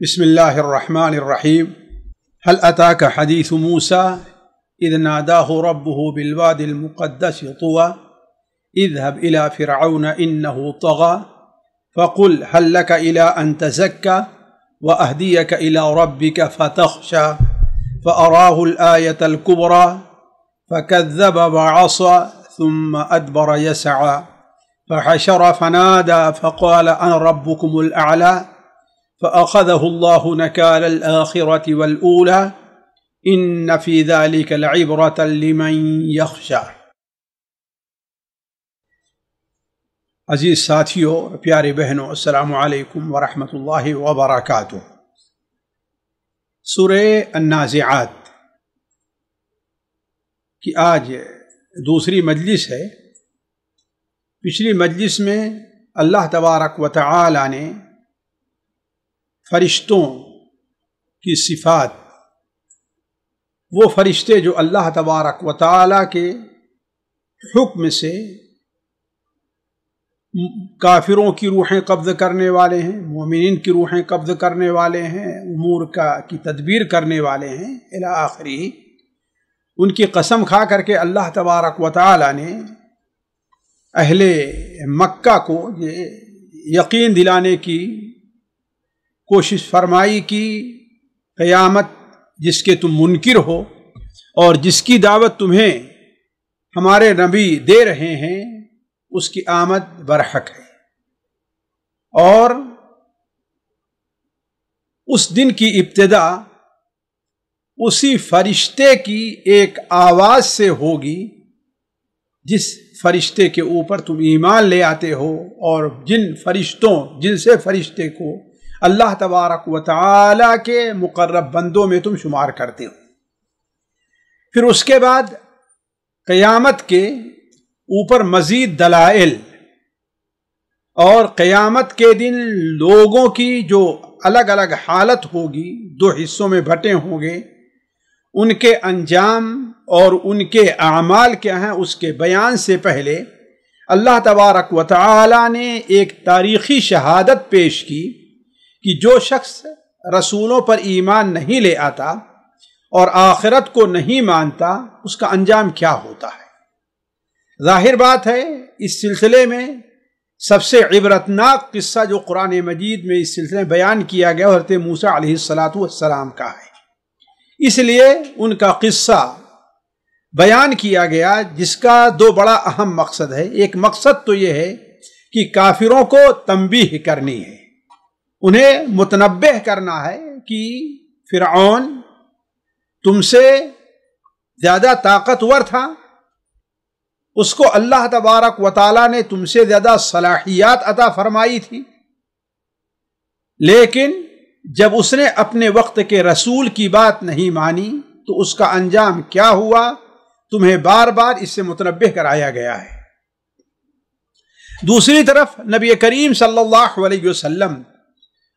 بسم الله الرحمن الرحيم. هل أتاك حديث موسى إذ ناداه ربه بالوادي المقدس طوى اذهب إلى فرعون إنه طغى فقل هل لك إلى أن تزكى وأهديك إلى ربك فتخشى فأراه الآية الكبرى فكذب وعصى ثم أدبر يسعى فحشر فنادى فقال أنا ربكم الأعلى فأخذه الله نكال الآخرة والأولى إن في ذلك لعبرة لمن يخشى. عزیز ساتھیوں، پیارے بہنوں، السلام علیکم ورحمۃ اللہ وبرکاتہ۔ سورہ النازعات کی آج دوسری مجلس ہے۔ پچھلی مجلس میں اللہ تبارک و تعالی نے فرشتوں کی صفات، وہ فرشتے جو اللہ تبارک و تعالی کے حکم سے کافروں کی روحیں قبض کرنے والے ہیں، مومنین کی روحیں قبض کرنے والے ہیں، امور کی تدبیر کرنے والے ہیں الی آخری، ان کی قسم کھا کر کے اللہ تبارک و تعالی نے اہل مکہ کو یہ یقین دلانے کی کوشش فرمائی کہ قیامت جس کے تم منکر ہو اور جس کی دعوت تمہیں ہمارے نبی دے رہے ہیں اس کی آمد برحق ہے، اور اس دن کی ابتدا اسی فرشتے کی ایک آواز سے ہوگی جس فرشتے کے اوپر تم ایمان لے آتے ہو اور جن سے فرشتے کو اللہ تبارک و تعالی کے مقرب بندوں میں تم شمار کرتے ہو۔ پھر اس کے بعد قیامت کے اوپر مزید دلائل اور قیامت کے دن لوگوں کی جو الگ الگ حالت ہوگی، دو حصوں میں بٹے ہوں گے، ان کے انجام اور ان کے اعمال کیا ہیں اس کے بیان سے پہلے اللہ تبارک و تعالی نے ایک تاریخی شہادت پیش کی کہ جو شخص رسولوں پر ایمان نہیں لے آتا اور آخرت کو نہیں مانتا اس کا انجام کیا ہوتا ہے۔ ظاہر بات ہے اس سلسلے میں سب سے عبرتناک قصہ جو قرآن مجید میں اس سلسلے میں بیان کیا گیا حضرت موسیٰ علیہ السلام کا ہے، اس لیے ان کا قصہ بیان کیا گیا، جس کا دو بڑا اہم مقصد ہے۔ ایک مقصد تو یہ ہے کہ کافروں کو تنبیہ کرنی ہے، انہیں متنبہ کرنا ہے کہ فرعون تم سے زیادہ طاقتور تھا، اس کو اللہ تبارک و تعالی نے تم سے زیادہ صلاحیات عطا فرمائی تھی، لیکن جب اس نے اپنے وقت کے رسول کی بات نہیں مانی تو اس کا انجام کیا ہوا، تمہیں بار بار اس سے متنبہ کرایا گیا ہے۔ دوسری طرف نبی کریم صلی اللہ علیہ وسلم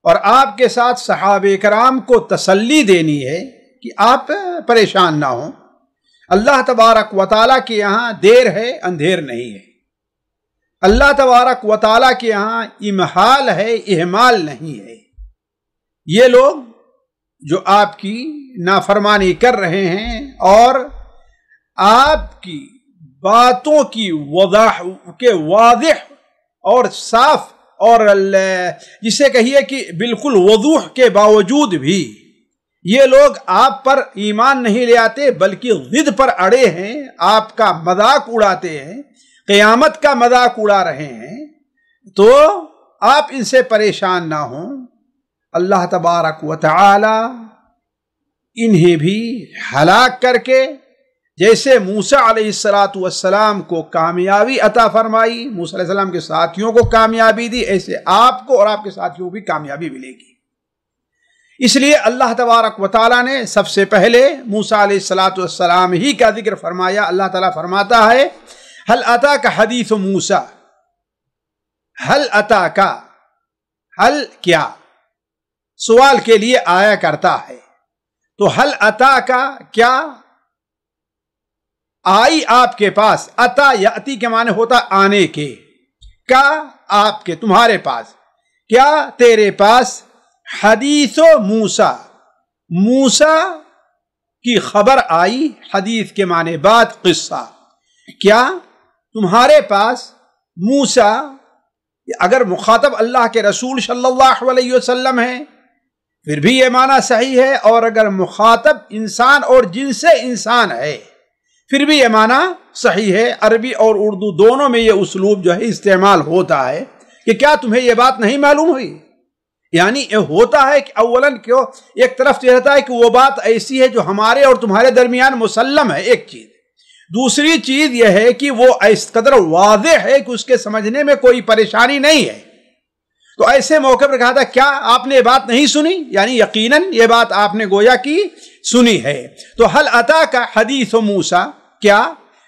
اور آپ کے ساتھ صحابہ کرام کو تسلی دینی ہے کہ آپ پریشان نہ ہوں، اللہ تبارک و تعالیٰ کے یہاں دیر ہے، اندھیر نہیں ہے، اللہ تبارک و تعالیٰ کے یہاں امحال ہے، اہمال نہیں ہے۔ یہ لوگ جو آپ کی نافرمانی کر رہے ہیں اور آپ کی باتوں کی واضح اور صاف اور جسے کہیے کہ بالکل وضوح کے باوجود بھی یہ لوگ آپ پر ایمان نہیں لے آتے بلکہ ضد پر اڑے ہیں، آپ کا مذاق اڑاتے ہیں، قیامت کا مذاق اڑا رہے ہیں، تو آپ ان سے پریشان نہ ہوں، اللہ تبارک و تعالی انہیں بھی ہلاک کر کے جیسے موسیٰ علیہ السلام کو کامیابی عطا فرمائی، موسیٰ علیہ السلام کے ساتھیوں کو کامیابی دی، ایسے آپ کو اور آپ کے ساتھیوں کو بھی کامیابی ملے گی۔ اس لیے اللہ تبارک و تعالیٰ نے سب سے پہلے موسیٰ علیہ السلام ہی کا ذکر فرمایا۔ اللہ تعالیٰ فرماتا ہے ہل اتاک حدیث موسیٰ، ہل اتاک، ہل کیا سوال کے لیے آیا کرتا ہے، تو ہل اتاک کیا آئی آپ کے پاس، اتا یاتی کے معنی ہوتا آنے کے، کا آپ کے تمہارے پاس، کیا تیرے پاس حدیث موسیٰ، موسیٰ کی خبر آئی، حدیث کے معنی بات، قصہ. کیا تمہارے پاس موسیٰ، اگر مخاطب اللہ کے رسول صلی اللہ علیہ وسلم ہے پھر بھی یہ معنی صحیح ہے، اور اگر مخاطب انسان اور جنس انسان ہے پھر بھی یہ معنی صحیح ہے. عربی اور اردو دونوں میں یہ اسلوب جو ہے استعمال ہوتا ہے کہ کیا تمہیں یہ بات نہیں معلوم ہوئی. یعنی یہ ہوتا ہے کہ اولاً کیوں ایک طرف یہ رہتا ہے کہ وہ بات ایسی ہے جو ہمارے اور تمہارے درمیان مسلم ہے، ایک چیز. دوسری چیز یہ ہے کہ وہ اس قدر واضح ہے کہ اس کے سمجھنے میں کوئی پریشانی نہیں ہے. تو ایسے موقع پر کہا تھا کیا آپ نے یہ بات نہیں سنی، یعنی یقیناً یہ بات آپ نے گویا کی سنی ہے. تو حل عطا کا حدیث موسیٰ، کیا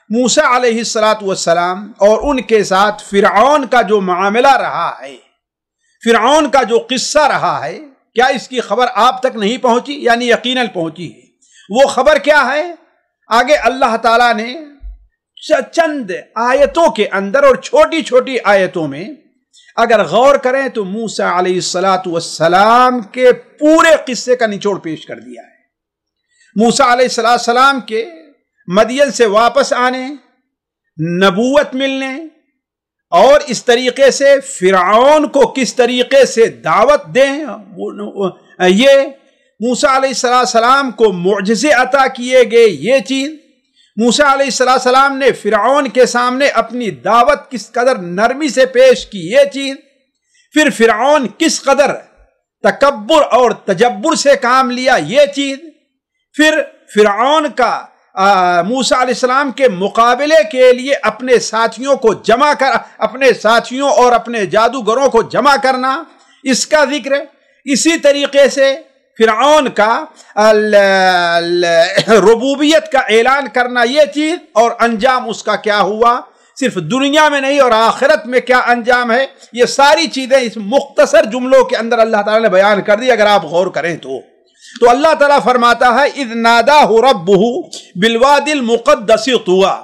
موسیٰ علیہ السلام اور ان کے ساتھ فرعون کا جو معاملہ رہا ہے، فرعون کا جو قصہ رہا ہے، کیا اس کی خبر آپ تک نہیں پہنچی؟ یعنی یقیناً پہنچی ہے. وہ خبر کیا ہے؟ آگے اللہ تعالیٰ نے چند آیتوں کے اندر اور چھوٹی چھوٹی آیتوں میں اگر غور کریں تو موسیٰ علیہ السلام کے پورے قصے کا نچوڑ پیش کر دیا ہے. موسیٰ علیہ السلام کے مدین سے واپس آنے، نبوت ملنے، اور اس طریقے سے فرعون کو کس طریقے سے دعوت دیں، یہ موسیٰ علیہ السلام کو معجزے عطا کیے گئے، یہ چیز موسیٰ علیہ السلام نے فرعون کے سامنے اپنی دعوت کس قدر نرمی سے پیش کی، یہ چیز، پھر فرعون کس قدر تکبر اور تجبر سے کام لیا، یہ چیز، پھر فرعون کا موسیٰ علیہ السلام کے مقابلے کے لیے اپنے ساتھیوں کو جمع کر، اپنے ساتھیوں اور اپنے جادوگروں کو جمع کرنا، اس کا ذکر. اسی طریقے سے فرعون کا ربوبیت کا اعلان کرنا، یہ چیز، اور انجام اس کا کیا ہوا، صرف دنیا میں نہیں اور آخرت میں کیا انجام ہے، یہ ساری چیزیں اس مختصر جملوں کے اندر اللہ تعالیٰ نے بیان کر دی. اگر آپ غور کریں تو اللہ تعالیٰ فرماتا ہے اذ ناداہ ربہ بالوادی المقدس طویٰ،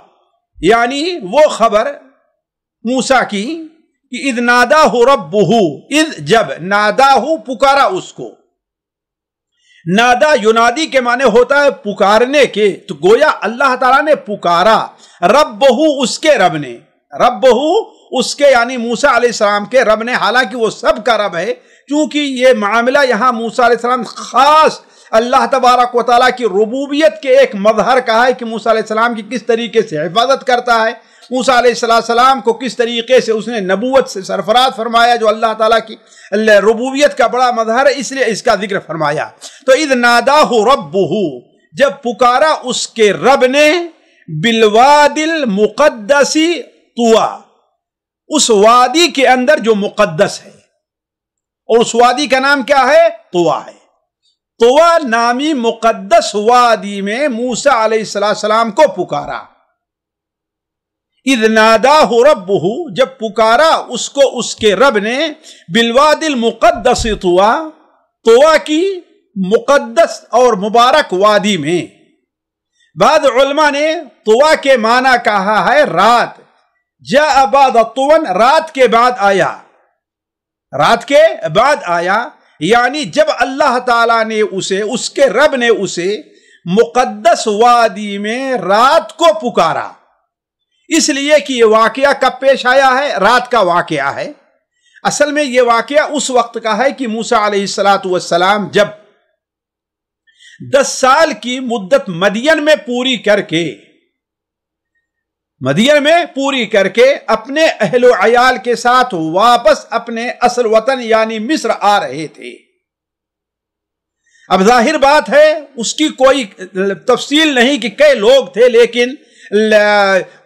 یعنی وہ خبر موسیٰ کی کہ اذ ناداہ ربہ، اذ جب، ناداہ پکارا اس کو. نادا ینادی کے معنی ہوتا ہے پکارنے کے، تو گویا اللہ تعالیٰ نے پکارا ربہ، اس کے رب نے، ربہ اس کے یعنی موسیٰ علیہ السلام کے رب نے، حالانکہ وہ سب کا رب ہے، چونکہ یہ معاملہ یہاں موسیٰ علیہ السلام خاص اللہ تبارک و تعالیٰ کی ربوبیت کے ایک مظہر کا ہے کہ موسیٰ علیہ السلام کی کس طریقے سے حفاظت کرتا ہے، موسیٰ علیہ السلام کو کس طریقے سے اس نے نبوت سے سرفراز فرمایا، جو اللہ تعالیٰ کی ربوبیت کا بڑا مظہر ہے، اس لیے اس کا ذکر فرمایا. تو اذ ناداہ ربہ، جب پکارا اس کے رب نے، بالوادی المقدس طویٰ، اس وادی کے اندر جو مقدس ہے، اور اس وادی کا نام کیا ہے؟ طویٰ ہے. طویٰ نامی مقدس وادی میں موسیٰ علیہ السلام کو پکارا. اذ ناداہ ربہ، جب پکارا اس کو اس کے رب نے، بالوادی المقدس طویٰ، طویٰ کی مقدس اور مبارک وادی میں. بعض علماء نے طویٰ کے معنی کہا ہے رات، جاء بعد طوً، رات کے بعد آیا، رات کے بعد آیا، یعنی جب اللہ تعالیٰ نے اسے، اس کے رب نے اسے مقدس وادی میں رات کو پکارا. اس لیے کہ یہ واقعہ کب پیش آیا ہے؟ رات کا واقعہ ہے. اصل میں یہ واقعہ اس وقت کا ہے کہ موسیٰ علیہ السلام جب 10 سال کی مدت مدین میں پوری کر کے اپنے اہل و عیال کے ساتھ واپس اپنے اصل وطن یعنی مصر آ رہے تھے. اب ظاہر بات ہے اس کی کوئی تفصیل نہیں کہ کئی لوگ تھے، لیکن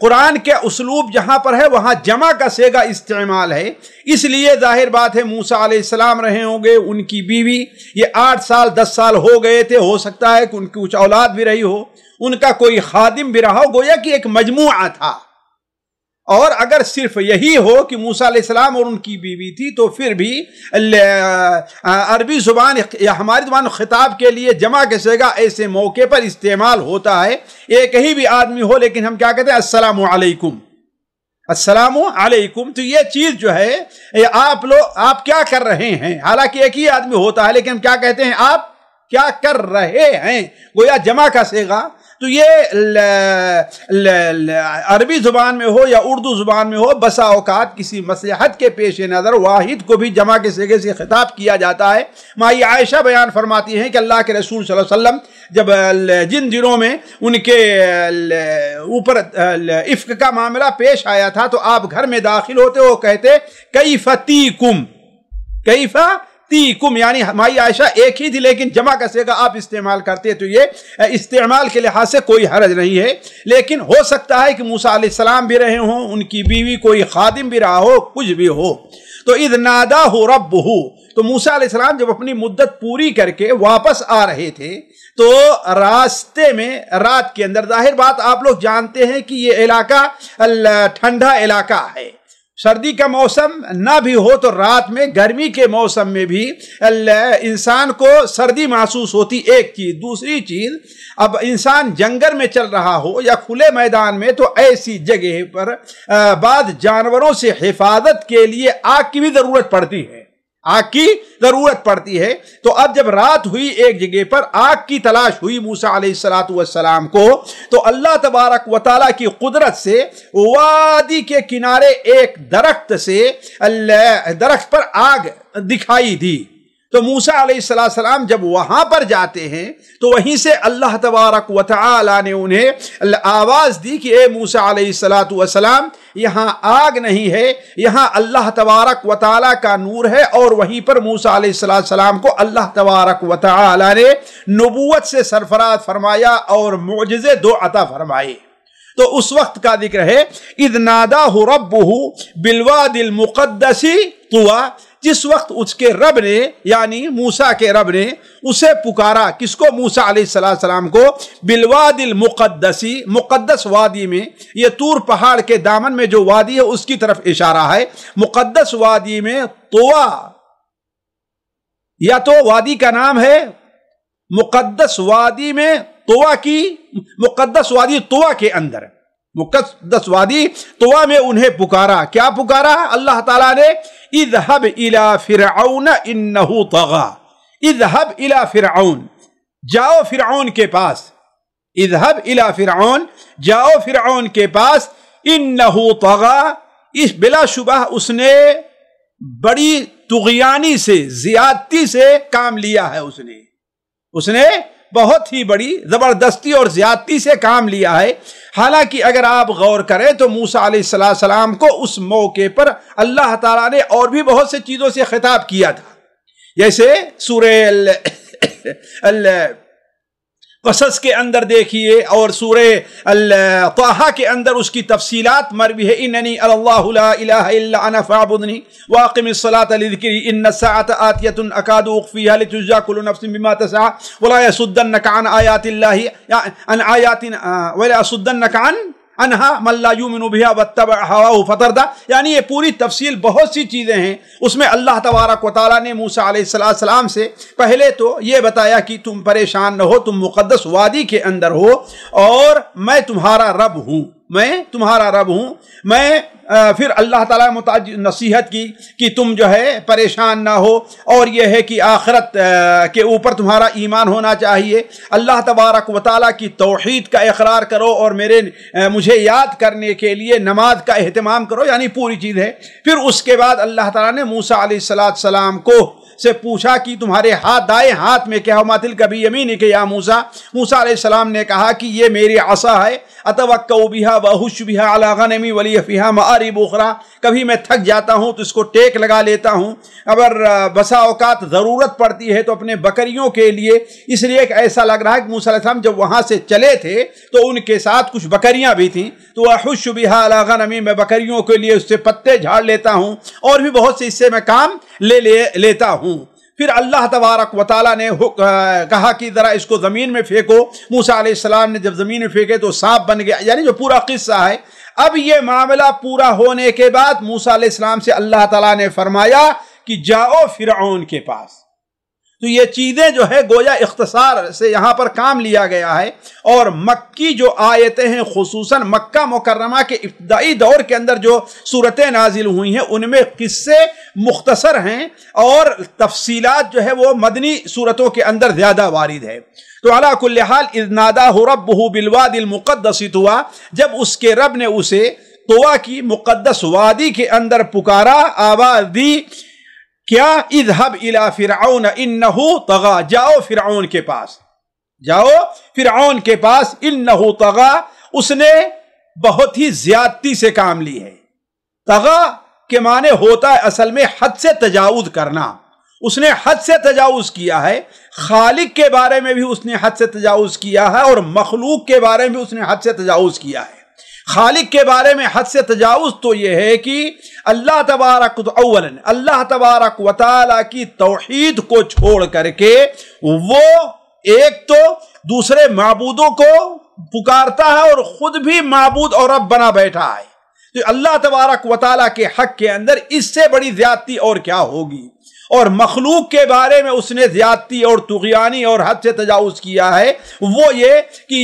قرآن کے اسلوب جہاں پر ہے وہاں جمع کا صیغہ استعمال ہے، اس لیے ظاہر بات ہے موسیٰ علیہ السلام رہے ہوں گے، ان کی بیوی، یہ 8 سال 10 سال ہو گئے تھے، ہو سکتا ہے کہ ان کی کچھ اولاد بھی رہی ہو، ان کا کوئی خادم بھی رہا ہو، گویا کہ ایک مجموعہ تھا. اور اگر صرف یہی ہو کہ موسیٰ علیہ السلام اور ان کی بیوی تھی تو پھر بھی عربی زبان یا ہماری زبان خطاب کے لیے جمع کے صیغہ ایسے موقع پر استعمال ہوتا ہے، ایک ہی بھی آدمی ہو، لیکن ہم کیا کہتے ہیں؟ السلام علیکم، السلام علیکم، تو یہ چیز جو ہے آپ کیا کر رہے ہیں، حالانکہ ایک ہی آدمی ہوتا ہے لیکن کیا کہتے ہیں آپ کیا کر رہے ہیں، گویا جمع کا صیغہ. تو یہ عربی زبان میں ہو یا اردو زبان میں ہو، بسا اوقات کسی مصلحت کے پیش نظر واحد کو بھی جمع کے صیغے سے خطاب کیا جاتا ہے. مائی عائشہ بیان فرماتی ہیں کہ اللہ کے رسول صلی اللہ علیہ وسلم جب جن دنوں میں ان کے اوپر افک کا معاملہ پیش آیا تھا تو آپ گھر میں داخل ہوتے ہو کہتے کیف تیکم، کیف تیکم، یعنی مائی عائشہ ایک ہی تھی لیکن جمع کا صیغہ آپ استعمال کرتے، تو یہ استعمال کے لحاظ سے کوئی حرج نہیں ہے. لیکن ہو سکتا ہے کہ موسیٰ علیہ السلام بھی رہے ہوں، ان کی بیوی کوئی خادم بھی رہا ہو، کچھ بھی ہو. تو اذ ناداہ ربہ، تو موسیٰ علیہ السلام جب اپنی مدت پوری کر کے واپس آ رہے تھے تو راستے میں رات کے اندر، ظاہر بات آپ لوگ جانتے ہیں کہ یہ علاقہ ٹھنڈا علاقہ ہے، سردی کا موسم نہ بھی ہو تو رات میں گرمی کے موسم میں بھی انسان کو سردی محسوس ہوتی. ایک چیز، دوسری چیز اب انسان جنگل میں چل رہا ہو یا کھلے میدان میں تو ایسی جگہ پر بعض جانوروں سے حفاظت کے لیے آگ کی بھی ضرورت پڑتی ہے، آگ کی ضرورت پڑتی ہے. تو اب جب رات ہوئی ایک جگہ پر آگ کی تلاش ہوئی موسیٰ علیہ السلام کو، تو اللہ تبارک و تعالیٰ کی قدرت سے وادی کے کنارے ایک درخت سے درخت پر آگ دکھائی دی. تو موسیٰ علیہ السلام جب وہاں پر جاتے ہیں تو وہیں سے اللہ تبارک و تعالیٰ نے انہیں آواز دی کہ اے موسیٰ علیہ السلام، یہاں آگ نہیں ہے، یہاں اللہ تبارک و تعالیٰ کا نور ہے. اور وہیں پر موسیٰ علیہ السلام کو اللہ تبارک و تعالیٰ نے نبوت سے سرفراز فرمایا اور معجزے 2 عطا فرمائے. تو اس وقت کا ذکر ہے اذ ناداہ ربہ بالوادی المقدس طویٰ، جس وقت اس کے رب نے یعنی موسیٰ کے رب نے اسے پکارا. کس کو؟ موسیٰ علیہ السلام کو. بالوادی المقدسی، مقدس وادی میں، یہ طور پہاڑ کے دامن میں جو وادی ہے اس کی طرف اشارہ ہے. مقدس وادی میں طویٰ، یا تو وادی کا نام ہے مقدس وادی میں طویٰ کی، مقدس وادی طویٰ کے اندر، مقدس وادی طویٰ میں انہیں پکارا. کیا پکارا اللہ تعالیٰ نے؟ اذهب الى فرعون انه طغى، اذهب الى فرعون، جاؤ فرعون کے پاس، اذهب الى فرعون، جاؤ فرعون کے پاس، انه طغى، اس بلا شبہ اس نے بڑی طغیانی سے، زیادتی سے کام لیا ہے. اس نے بہت ہی بڑی زبردستی اور زیادتی سے کام لیا ہے. حالانکہ اگر آپ غور کریں تو موسیٰ علیہ السلام کو اس موقع پر اللہ تعالیٰ نے اور بھی بہت سے چیزوں سے خطاب کیا تھا، جیسے سورہ قصص کے اندر دیکھیے اور سورہ طٰہٰ کے اندر اس کی تفصیلات مروی ہے. اننی اللہ لا الہ الا انا فاعبدنی واقم الصلاۃ لذکری ان الساعۃ آتیۃ اکاد اخفیہا لتجزی کل نفس بما تسعی ولا یصدنک عن آیات اللہ عن آیاتنا ولا یصدنک عنہا من لا یؤمن بها واتبع ہواہ فتردی. یعنی یہ پوری تفصیل، بہت سی چیزیں ہیں اس میں. اللہ تبارک و تعالیٰ نے موسیٰ علیہ السلام سے پہلے تو یہ بتایا کہ تم پریشان نہ ہو، تم مقدس وادی کے اندر ہو اور میں تمہارا رب ہوں، میں تمہارا رب ہوں. میں پھر اللہ تعالیٰ نے نصیحت کی کہ تم جو ہے پریشان نہ ہو، اور یہ ہے کہ آخرت کے اوپر تمہارا ایمان ہونا چاہیے، اللہ تبارک و تعالیٰ کی توحید کا اقرار کرو اور مجھے یاد کرنے کے لیے نماز کا اہتمام کرو. یعنی پوری چیز ہے. پھر اس کے بعد اللہ تعالیٰ نے موسیٰ علیہ السلام کو سے پوچھا کہ تمہارے دائیں ہاتھ میں کیا ہو؟ ما تلک بیمینک یا موسیٰ. موسیٰ علیہ السلام نے کہا کہ یہ میری عصا ہے، اتوکأ بہا واہش بہا علی غنمی ولی فیہا مآرب اخری. کبھی میں تھک جاتا ہوں تو اس کو ٹیک لگا لیتا ہوں، اگر بسا اوقات ضرورت پڑتی ہے تو اپنے بکریوں کے لیے. اس لیے کہ ایسا لگ رہا ہے کہ موسیٰ علیہ السلام جب وہاں سے چلے تھے تو ان کے ساتھ کچھ بکریاں بھی تھیں، تو واہش بہا علی غنمی، میں بکریوں کے لیے اس سے پتے جھاڑ لیتا ہوں اور بھی بہت سے اس سے میں کام لیتا ہوں. پھر اللہ تبارک و تعالیٰ نے کہا کہ ذرا اس کو زمین میں پھینکو. موسیٰ علیہ السلام نے جب زمین میں پھینکے تو سانپ بن گیا. یعنی جو پورا قصہ ہے. اب یہ معاملہ پورا ہونے کے بعد موسیٰ علیہ السلام سے اللہ تعالیٰ نے فرمایا کہ جاؤ فرعون کے پاس. تو یہ چیزیں جو ہے گویا اختصار سے یہاں پر کام لیا گیا ہے، اور مکی جو آیتیں ہیں خصوصاً مکہ مکرمہ کے ابتدائی دور کے اندر جو صورتیں نازل ہوئی ہیں ان میں قصے مختصر ہیں، اور تفصیلات جو ہے وہ مدنی صورتوں کے اندر زیادہ وارد ہے۔ تو علی کل حال اذ ناداہ ربہ بالوادی المقدس طویٰ، جب اس کے رب نے اسے طویٰ کی مقدس وادی کے اندر پکارا، آواز دی، کیا؟ اذهب الى فرعون انہ طغی، جاؤ فرعون کے پاس، جاؤ فرعون کے پاس، انہ طغی، اس نے بہت ہی زیادتی سے کام لی ہے۔ طغی کے معنی ہوتا ہے اصل میں حد سے تجاوز کرنا، اس نے حد سے تجاوز کیا ہے۔ خالق کے بارے میں بھی اس نے حد سے تجاوز کیا ہے، اور مخلوق کے بارے میں بھی اس نے حد سے تجاوز کیا ہے۔ خالق کے بارے میں حد سے تجاوز تو یہ ہے کہ اللہ تبارک اولاً اللہ تبارک و تعالی کی توحید کو چھوڑ کر کے وہ ایک تو دوسرے معبودوں کو پکارتا ہے اور خود بھی معبود اور رب بنا بیٹھا ہے۔ تو اللہ تبارک و تعالی کے حق کے اندر اس سے بڑی زیادتی اور کیا ہوگی؟ اور مخلوق کے بارے میں اس نے زیادتی اور طغیانی اور حد سے تجاوز کیا ہے، وہ یہ کہ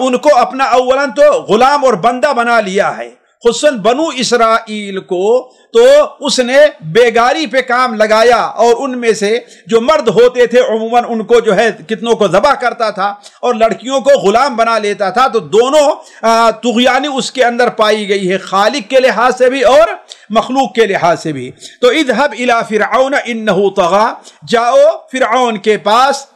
ان کو اپنا اولاً تو غلام اور بندہ بنا لیا ہے، خصوصاً بنو اسرائیل کو تو اس نے بیگاری پہ کام لگایا، اور ان میں سے جو مرد ہوتے تھے عموماً ان کو جو ہے کتنوں کو ذبح کرتا تھا اور لڑکیوں کو غلام بنا لیتا تھا۔ تو دونوں طغیانی اس کے اندر پائی گئی ہے، خالق کے لحاظ سے بھی اور مخلوق کے لحاظ سے بھی۔ تو اذهب الى فرعون انہ طغی، جاؤ فرعون کے پاس،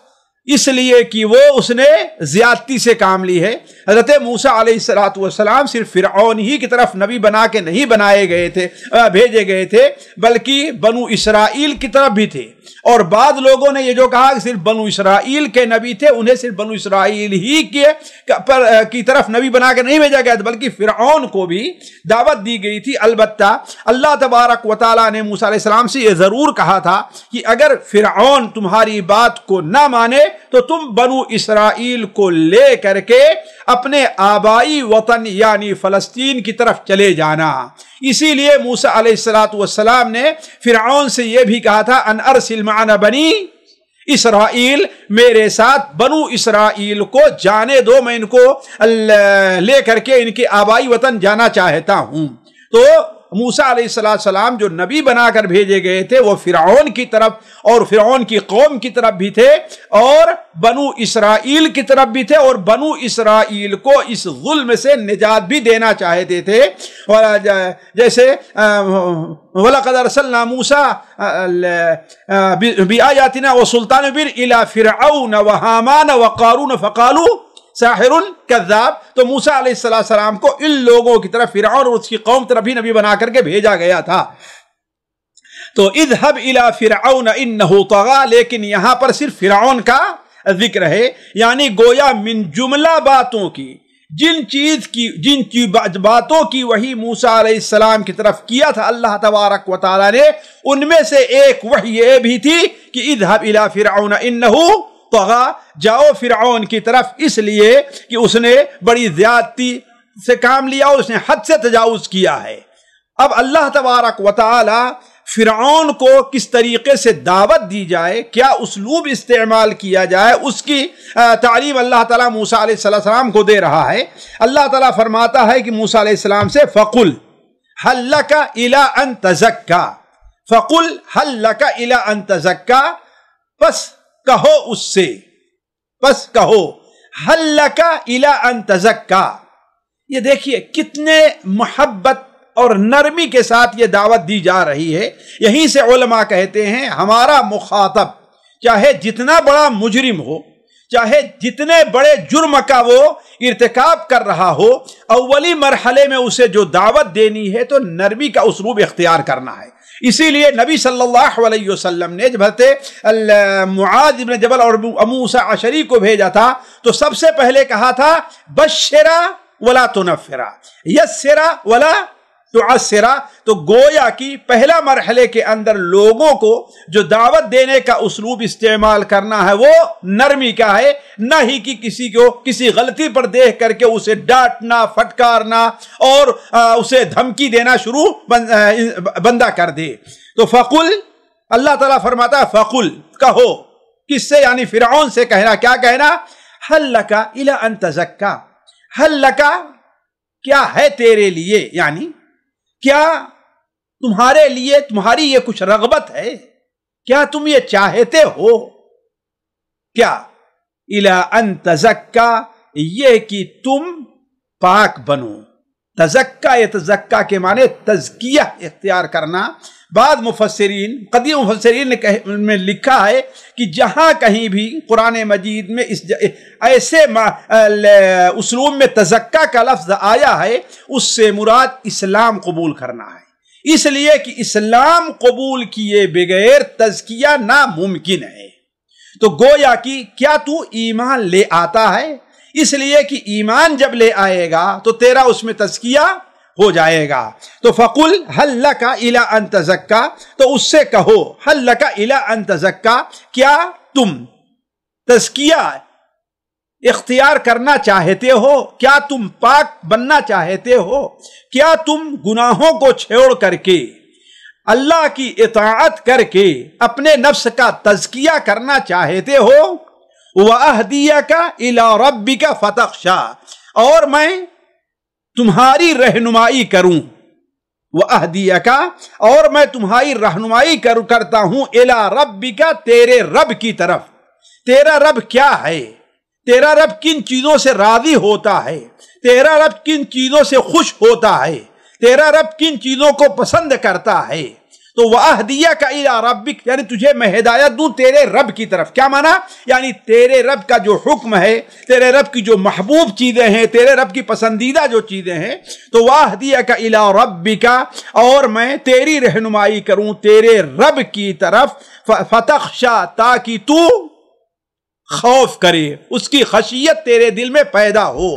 اس لیے کہ وہ اس نے زیادتی سے کام لی ہے۔ حضرت موسیٰ علیہ السلام صرف فرعون ہی کی طرف نبی بنا کے نہیں بنائے گئے تھے، بھیجے گئے تھے، بلکہ بنو اسرائیل کی طرف بھی تھے۔ اور بعض لوگوں نے یہ جو کہا کہ صرف بنو اسرائیل کے نبی تھے، انہیں صرف بنو اسرائیل ہی کی طرف نبی بنا کے نہیں بھیجا گیا تھا، بلکہ فرعون کو بھی دعوت دی گئی تھی۔ البتہ اللہ تبارک و تعالیٰ نے موسیٰ علیہ السلام سے یہ ضرور کہا تھا کہ اگر فرعون تمہاری بات کو نہ مانے تو تم بنو اسرائیل کو لے کر کے اپنے آبائی وطن یعنی فلسطین کی طرف چلے جانا۔ اسی لیے موسیٰ علیہ السلام نے فرعون سے یہ بھی کہا تھا ان ارسل معنا بنی اسرائیل، میرے ساتھ بنو اسرائیل کو جانے دو، میں ان کو لے کر کے ان کے آبائی وطن جانا چاہتا ہوں۔ تو موسیٰ علیہ السلام جو نبی بنا کر بھیجے گئے تھے وہ فرعون کی طرف اور فرعون کی قوم کی طرف بھی تھے، اور بنو اسرائیل کی طرف بھی تھے، اور بنو اسرائیل کو اس ظلم سے نجات بھی دینا چاہتے تھے۔ جیسے وَلَقَدْ أَرْسَلْنَا مُوسَىٰ بِآيَاتِنَا وَسُلْطَانٍ إِلَىٰ فِرْعَوْنَ وَهَامَانَ وَقَارُونَ فَقَالُوا ساحر کذاب۔ تو موسیٰ علیہ السلام کو ان لوگوں کی طرف فرعون اور اس کی قوم طرف بھی نبی بنا کر کے بھیجا گیا تھا۔ تو اذهب الى فرعون انہ طغی، لیکن یہاں پر صرف فرعون کا ذکر ہے، یعنی گویا من جملہ باتوں کی جن باتوں کی وحی موسیٰ علیہ السلام کی طرف کیا تھا اللہ تبارک و تعالیٰ نے، ان میں سے ایک وحی یہ بھی تھی کہ اذهب الى فرعون انہ طغی، جاؤ فرعون کی طرف، اس لیے کہ اس نے بڑی زیادتی سے کام لیا اور اس نے حد سے تجاوز کیا ہے۔ اب اللہ تبارک و تعالی فرعون کو کس طریقے سے دعوت دی جائے، کیا اسلوب استعمال کیا جائے، اس کی تعلیم اللہ تعالیٰ موسیٰ علیہ السلام کو دے رہا ہے۔ اللہ تعالیٰ فرماتا ہے کہ موسیٰ علیہ السلام سے فَقُلْ هَلْ لَكَ إِلَىٰ أَن تَزَكَّىٰ، فَقُلْ هَلْ لَكَ إِلَىٰ أَن تَزَكَّىٰ، بس کہو اس سے، بس کہو هَلْ لَكَ إِلَىٰ أَن تَزَكَّىٰ۔ یہ دیکھیے کتنے محبت اور نرمی کے ساتھ یہ دعوت دی جا رہی ہے۔ یہیں سے علماء کہتے ہیں ہمارا مخاطب چاہے جتنا بڑا مجرم ہو، چاہے جتنے بڑے جرم کا وہ ارتکاب کر رہا ہو، اولی مرحلے میں اسے جو دعوت دینی ہے تو نرمی کا اسلوب اختیار کرنا ہے۔ اسی لیے نبی صلی اللہ علیہ وسلم نے جب معاذ بن جبل اور ابو موسیٰ اشعری کو بھیجا تھا تو سب سے پہلے کہا تھا بشرا ولا تنفرا، یسرا ولا تعسرا۔ تو گویا کی پہلا مرحلے کے اندر لوگوں کو جو دعوت دینے کا اسلوب استعمال کرنا ہے وہ نرمی کا ہے، نہ ہی کہ کسی کو کسی غلطی پر دیکھ کر کے اسے ڈانٹنا، پھٹکارنا اور اسے دھمکی دینا شروع بندہ کر دے۔ تو فقل، اللہ تعالیٰ فرماتا ہے فقل، کہو کس سے؟ یعنی فرعون سے کہنا، کیا کہنا؟ ہل لک الی ان تزکا، ہل لک کیا ہے تیرے لیے، یعنی کیا تمہارے لیے، تمہاری یہ کچھ رغبت ہے، کیا تم یہ چاہتے ہو کیا؟ الی ان تزکا، یہ کہ تم پاک بنو۔ تزکا، یتزکا کے معنی تزکیہ اختیار کرنا۔ بعض مفسرین، قدیم مفسرین نے لکھا ہے کہ جہاں کہیں بھی قرآن مجید میں ایسے اسلوب میں تزکا کا لفظ آیا ہے، اس سے مراد اسلام قبول کرنا ہے، اس لیے کہ اسلام قبول کیے بغیر تزکیہ ناممکن ہے۔ تو گویا کہ کیا تو ایمان لے آتا ہے؟ اس لیے کہ ایمان جب لے آئے گا تو تیرا اس میں تزکیہ ہو جائے گا۔ تو فقل ہل لک الی ان تزکا، تو اس سے کہو ہل لک الی ان تزکا، کیا تم تزکیہ اختیار کرنا چاہتے ہو؟ کیا تم پاک بننا چاہتے ہو؟ کیا تم گناہوں کو چھوڑ کر کے اللہ کی اطاعت کر کے اپنے نفس کا تزکیہ کرنا چاہتے ہو؟ وَأَهْدِيَكَ إِلَىٰ رَبِّكَ فَتَخْشَىٰ، اور میں تمہاری رہنمائی کروں۔ وَأَهْدِيَكَ، اور میں تمہاری رہنمائی کرتا ہوں، إِلَىٰ رَبِّكَ، تیرے رب کی طرف۔ تیرا رب کیا ہے؟ تیرا رب کن چیزوں سے راضی ہوتا ہے؟ تیرا رب کن چیزوں سے خوش ہوتا ہے؟ تیرا رب کن چیزوں کو پسند کرتا ہے؟ تو وَأَهْدِيَكَ إِلَىٰ رَبِّكَ، یعنی تجھے میں ہدایت دوں تیرے رب کی طرف۔ کیا معنی؟ یعنی تیرے رب کا جو حکم ہے، تیرے رب کی جو محبوب چیزیں ہیں، تیرے رب کی پسندیدہ جو چیزیں ہیں، تو وَأَهْدِيَكَ إِلَىٰ رَبِّكَ، اور میں تیری رہنمائی کروں تیرے رب کی طرف، فَتَخْشَىٰ، تاکہ تو خوف کرے، اس کی خشیت تیرے دل میں پیدا ہو۔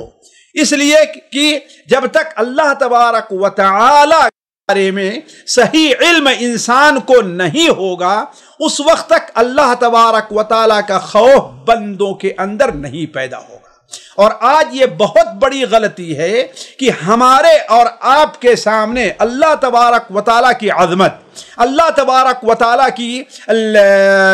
اس لیے کہ جب تک اللہ تبارک و تعالی بارے میں صحیح علم انسان کو نہیں ہوگا، اس وقت تک اللہ تبارک و تعالی کا خوف بندوں کے اندر نہیں پیدا ہوگا۔ اور آج یہ بہت بڑی غلطی ہے کہ ہمارے اور آپ کے سامنے اللہ تبارک و تعالی کی عظمت، اللہ تبارک و تعالی کی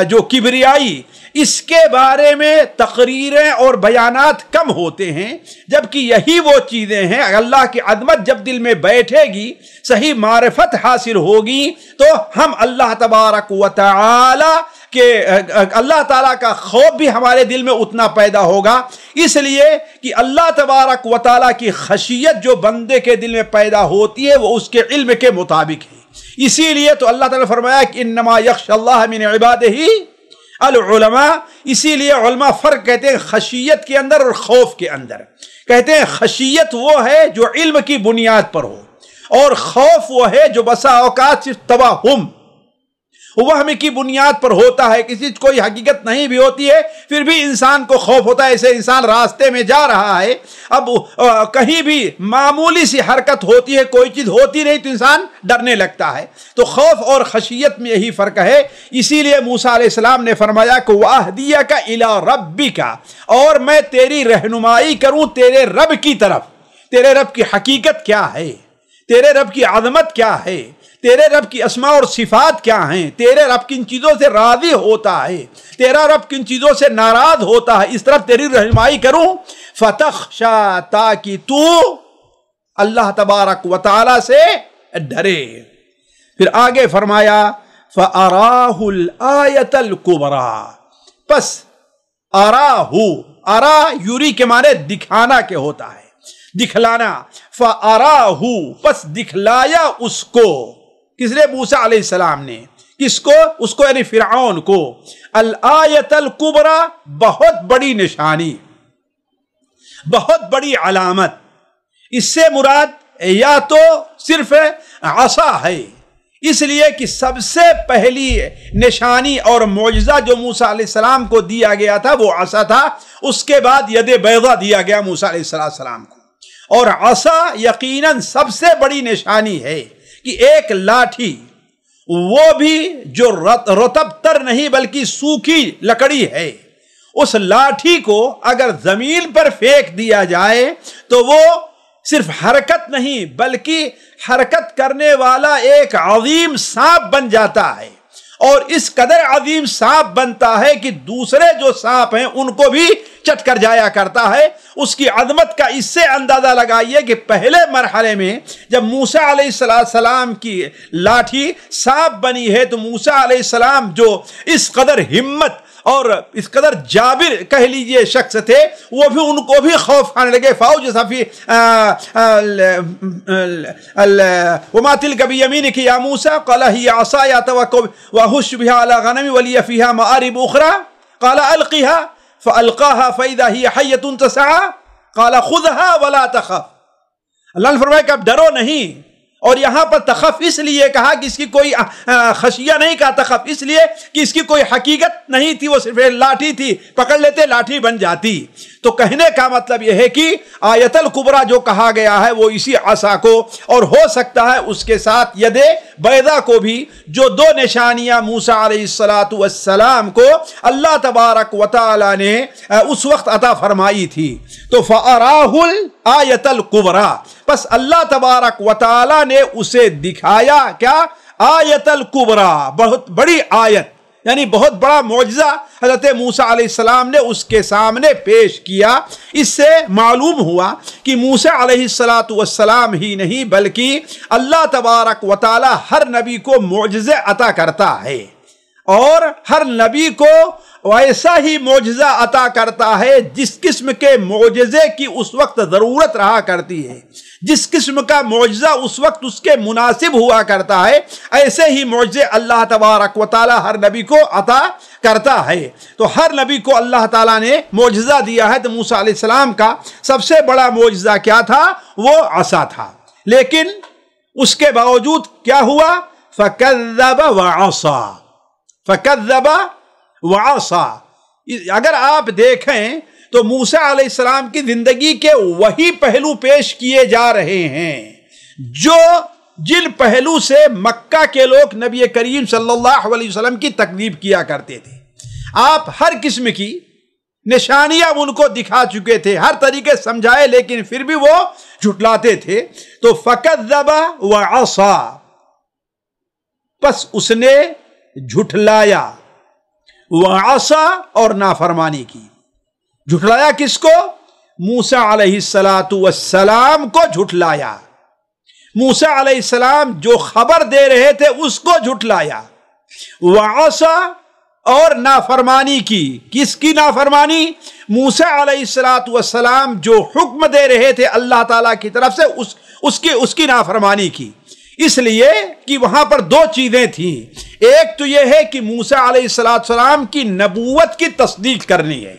جو کبریائی، اس کے بارے میں تقریریں اور بیانات کم ہوتے ہیں، جبکہ یہی وہ چیزیں ہیں، اللہ کی عظمت جب دل میں بیٹھے گی، صحیح معرفت حاصل ہوگی، تو ہم اللہ تبارک و تعالی کہ اللہ تعالیٰ کا خوف بھی ہمارے دل میں اتنا پیدا ہوگا۔ اس لیے کہ اللہ تبارک و تعالیٰ کی خشیت جو بندے کے دل میں پیدا ہوتی ہے، وہ اس کے علم کے مطابق ہے۔ اسی لیے تو اللہ تعالیٰ نے فرمایا کہ انما یخشی اللہ من عبادہ العلماء۔ اسی لیے علماء فرق کہتے ہیں خشیت کے اندر اور خوف کے اندر۔ کہتے ہیں خشیت وہ ہے جو علم کی بنیاد پر ہو، اور خوف وہ ہے جو بسا اوقات صرف توہم، وہم کی بنیاد پر ہوتا ہے، کسی کوئی حقیقت نہیں بھی ہوتی ہے، پھر بھی انسان کو خوف ہوتا ہے۔ ایسے انسان راستے میں جا رہا ہے، اب کہیں بھی معمولی سی حرکت ہوتی ہے، کوئی چیز ہوتی نہیں تو انسان ڈرنے لگتا ہے۔ تو خوف اور خشیت میں یہی فرق ہے۔ اسی لیے موسیٰ علیہ السلام نے فرمایا کہ وَأَهْدِيَكَ إِلَىٰ رَبِّكَ، اور میں تیری رہنمائی کروں تیرے رب کی طرف۔ تیرے رب کی حقیقت کیا ہے؟ تیرے رب کی عظمت کیا ہے؟ تیرے رب کی اسماء اور صفات کیا ہیں؟ تیرے رب کن چیزوں سے راضی ہوتا ہے؟ تیرا رب کن چیزوں سے ناراض ہوتا ہے؟ اس طرف تیری رہنمائی کروں۔ فتخشا، تاکہ تو اللہ تبارک و تعالی سے ڈرے۔ پھر آگے فرمایا فَأَرَاهُ الْآيَةَ الْكُبْرَى، پس ارا یوری کے معنی دکھانا کے ہوتا ہے، دکھلانا۔ فَأَرَاهُ، پس دکھلایا اس کو، کس نے؟ موسیٰ علیہ السلام نے۔ کس کو؟ اس کو یعنی فرعون کو۔ الآیت الکبریٰ، بہت بڑی نشانی، بہت بڑی علامت۔ اس سے مراد یا تو صرف عصا ہے، اس لیے کہ سب سے پہلی نشانی اور معجزہ جو موسیٰ علیہ السلام کو دیا گیا تھا وہ عصا تھا۔ اس کے بعد ید بیضا دیا گیا موسیٰ علیہ السلام کو۔ اور عصا یقیناً سب سے بڑی نشانی ہے کہ ایک لاٹھی، وہ بھی جو رطب تر نہیں بلکہ سوکھی لکڑی ہے، اس لاٹھی کو اگر زمین پر پھینک دیا جائے تو وہ صرف حرکت نہیں بلکہ حرکت کرنے والا ایک عظیم سانپ بن جاتا ہے۔ اور اس قدر عظیم سانپ بنتا ہے کہ دوسرے جو سانپ ہیں ان کو بھی چٹ کر جایا کرتا ہے۔ اس کی عظمت کا اس سے اندازہ لگائیے کہ پہلے مرحلے میں جب موسیٰ علیہ السلام کی لاٹھی سانپ بنی ہے تو موسیٰ علیہ السلام جو اس قدر ہمت اور اس قدر جابر کہہ لیجئے شخص تھے، وہ بھی ان کو بھی خوف کھانے لگے۔ فاوج صفی وما تلك بيمينك يا موسى قال هي عصاي اتوكل واهش بها على غنمي ولي فيها مآرب اخرى قال القها فالقاها فاذا هي حية تسعى قال خذها ولا تخف۔ اللہ نے فرمایا کہ اب ڈرو نہیں، اور یہاں پر تخف اس لیے کہا کہ اس کی کوئی خشیہ نہیں کہا، تخف اس لیے کہ اس کی کوئی حقیقت نہیں تھی، وہ صرف لاٹھی تھی، پکڑ لیتے لاٹھی بن جاتی۔ تو کہنے کا مطلب یہ ہے کہ آیت الکبریٰ جو کہا گیا ہے وہ اسی عصا کو، اور ہو سکتا ہے اس کے ساتھ ید بیضا کو بھی، جو دو نشانیاں موسیٰ علیہ السلام کو اللہ تبارک و تعالی نے اس وقت عطا فرمائی تھی۔ تو فَأَرَاهُ الْآيَةَ الْكُبْرَى، پس اللہ تبارک و تعالی نے اسے دکھایا کیا؟ آیت الکبریٰ، بہت بڑی آیت، یعنی بہت بڑا معجزہ حضرت موسیٰ علیہ السلام نے اس کے سامنے پیش کیا۔ اس سے معلوم ہوا کہ موسیٰ علیہ السلام ہی نہیں بلکہ اللہ تبارک و تعالی ہر نبی کو معجزے عطا کرتا ہے، اور ہر نبی کو ویسا ہی معجزہ عطا کرتا ہے جس قسم کے معجزے کی اس وقت ضرورت رہا کرتی ہے، جس قسم کا معجزہ اس وقت اس کے مناسب ہوا کرتا ہے، ایسے ہی معجزے اللہ تبارک و تعالی ہر نبی کو عطا کرتا ہے۔ تو ہر نبی کو اللہ تعالیٰ نے معجزہ دیا ہے۔ تو موسیٰ علیہ السلام کا سب سے بڑا معجزہ کیا تھا؟ وہ عصا تھا، لیکن اس کے باوجود کیا ہوا؟ فَكَذَّبَ وَعَصَى، فَكَذَّبَ وَعَصَى۔ اگر آپ دیکھیں تو موسیٰ علیہ السلام کی زندگی کے وہی پہلو پیش کیے جا رہے ہیں جو جن پہلو سے مکہ کے لوگ نبی کریم صلی اللہ علیہ وسلم کی تکذیب کیا کرتے تھے۔ آپ ہر قسم کی نشانیاں ان کو دکھا چکے تھے، ہر طریقے سمجھائے، لیکن پھر بھی وہ جھٹلاتے تھے۔ تو فَكَذَّبَ وَعَصَى، پس اس نے جھٹلایا، وَعَصَى اور نافرمانی کی۔ جھٹلایا کس کو؟ موسیٰ علیہ السلام کو جھٹلایا۔ موسیٰ علیہ السلام جو خبر دے رہے تھے اس کو جھٹلایا۔ وَعَصَى اور نافرمانی کی۔ کس کی نافرمانی؟ موسیٰ علیہ السلام جو حکم دے رہے تھے اللہ تعالیٰ کی طرف سے اس کی نافرمانی کی۔ اس لیے کہ وہاں پر دو چیزیں تھیں، ایک تو یہ ہے کہ موسیٰ علیہ السلام کی نبوت کی تصدیق کرنی ہے۔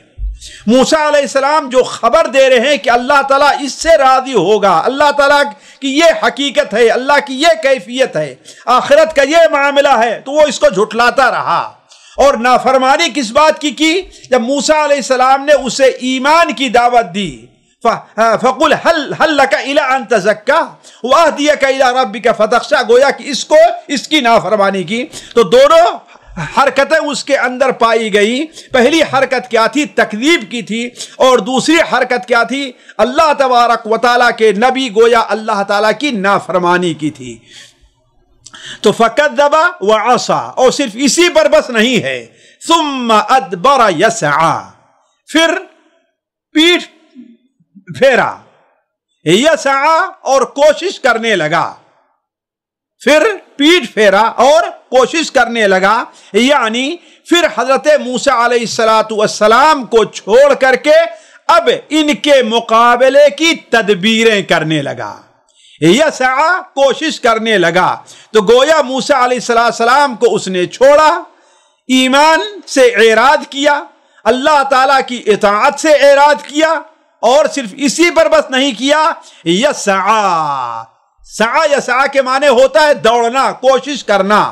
موسیٰ علیہ السلام جو خبر دے رہے ہیں کہ اللہ تعالیٰ اس سے راضی ہوگا، اللہ تعالیٰ کی یہ حقیقت ہے، اللہ کی یہ کیفیت ہے، آخرت کا یہ معاملہ ہے، تو وہ اس کو جھٹلاتا رہا۔ اور نافرمانی کس بات کی؟ جب موسیٰ علیہ السلام نے اسے ایمان کی دعوت دی، فَقُلْ هَلْ لَكَ إِلَىٰ أَن تَزَكَّىٰ وَأَهْدِيَكَ إِلَىٰ رَبِّكَ فَتَخْشَىٰ، گویا کہ اس کی نافرمانی کی۔ تو دونوں حرکتیں اس کے اندر پائی گئی۔ پہلی حرکت کیا تھی؟ تکذیب کی تھی، اور دوسری حرکت کیا تھی؟ اللہ تبارک و تعالیٰ کے نبی گویا اللہ تعالیٰ کی نافرمانی کی تھی۔ تو فَكَذَّبَ وَعَصَى، اور صرف اسی پر بس نہیں ہے، ثُمَّ أَدْبَرَ يَسْعَىٰ، پھر پیٹھ پھیرا، یسعیٰ اور کوشش کرنے لگا، پھر پیٹھ پھیرا اور کوشش کرنے لگا، یعنی پھر حضرت موسیٰ علیہ السلام کو چھوڑ کر کے اب ان کے مقابلے کی تدبیریں کرنے لگا۔ یسعیٰ کوشش کرنے لگا، تو گویا موسیٰ علیہ السلام کو اس نے چھوڑا، ایمان سے اعراض کیا، اللہ تعالیٰ کی اطاعت سے اعراض کیا، اور صرف اسی پر بس نہیں کیا، یسعیٰ، یسعیٰ کے معنی ہوتا ہے دوڑنا، کوشش کرنا۔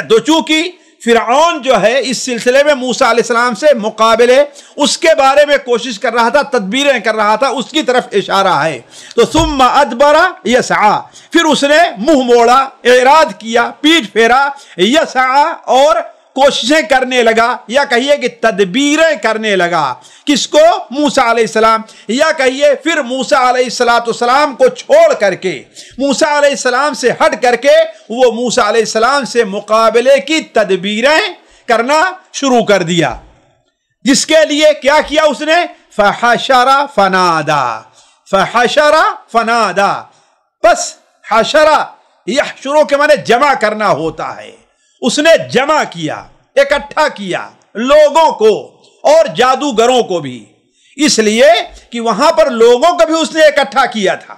تو چونکہ فرعون جو ہے اس سلسلے میں موسیٰ علیہ السلام سے مقابلے، اس کے بارے میں کوشش کر رہا تھا، تدبیریں کر رہا تھا، اس کی طرف اشارہ ہے۔ تو ثم ادبر یسعیٰ، پھر اس نے منہ موڑا، اعراض کیا، پیٹھ پھیرا، یسعیٰ اور کوششیں کرنے لگا، یا کہیے کہ تدبیریں کرنے لگا، کس کو؟ موسیٰ علیہ السلام، یا کہیے پھر موسیٰ علیہ السلام کو چھوڑ کر کے، موسیٰ علیہ السلام سے ہٹ کر کے وہ موسیٰ علیہ السلام سے مقابلے کی تدبیریں کرنا شروع کر دیا، جس کے لیے کیا کیا اس نے؟ فحشر فنادا، فحشر فنادا، بس حشرہ یحشرو کے معنی جمع کرنا ہوتا ہے، اس نے جمع کیا، اکٹھا کیا لوگوں کو اور جادوگروں کو بھی، اس لیے کہ وہاں پر لوگوں کو بھی اس نے اکٹھا کیا تھا۔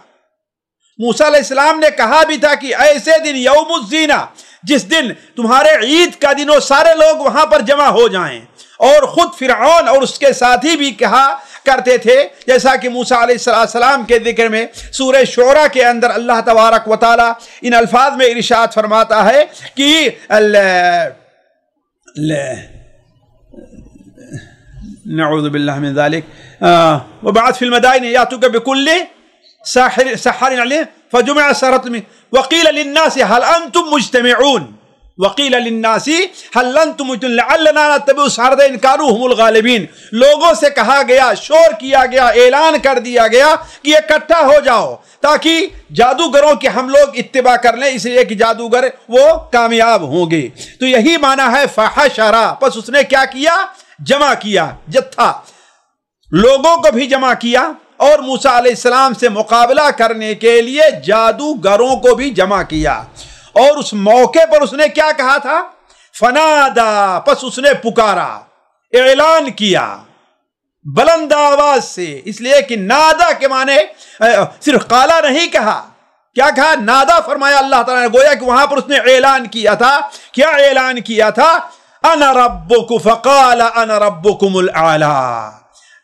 موسیٰ علیہ السلام نے کہا بھی تھا کہ ایسے دن یوم الزینہ، جس دن تمہارے عید کا دن ہو، سارے لوگ وہاں پر جمع ہو جائیں، اور خود فرعون اور اس کے ساتھی بھی کہا کرتے تھے، جیسا کہ موسیٰ علیہ السلام کے ذکر میں سورہ شعراء کے اندر اللہ تبارک و تعالی ان الفاظ میں ارشاد فرماتا ہے کہ نعوذ باللہ من ذلک وبعث فی المدائن یاتوک بکل سحر علیم فجمع السحرة وقیل للناس هل انتم مجتمعون وقیل للناس هل انتم لعلنا نتبع السحرة ان كانوا هم الغالبین، لوگوں سے کہا گیا، شور کیا گیا، اعلان کر دیا گیا کہ اکٹھا ہو جاؤ تاکہ جادوگروں کے ہم لوگ اتباع کر لیں، اس لیے کہ جادوگر وہ کامیاب ہوں گے۔ تو یہی معنی ہے فحشرا، پس اس نے کیا کیا؟ جمع کیا، جتھا لوگوں کو بھی جمع کیا، اور موسیٰ علیہ السلام سے مقابلہ کرنے کے لیے جادوگروں کو بھی جمع کیا۔ اور اس موقع پر اس نے کیا کہا تھا؟ فنادا، پس اس نے پکارا، اعلان کیا بلند آواز سے، اس لیے کہ نادا کے معنی صرف قالا نہیں کہا، کیا کہا؟ نادا فرمایا اللہ تعالیٰ نے، گویا کہ وہاں پر اس نے اعلان کیا تھا۔ کیا اعلان کیا تھا؟ انا ربک فقال انا ربکم الاعلی،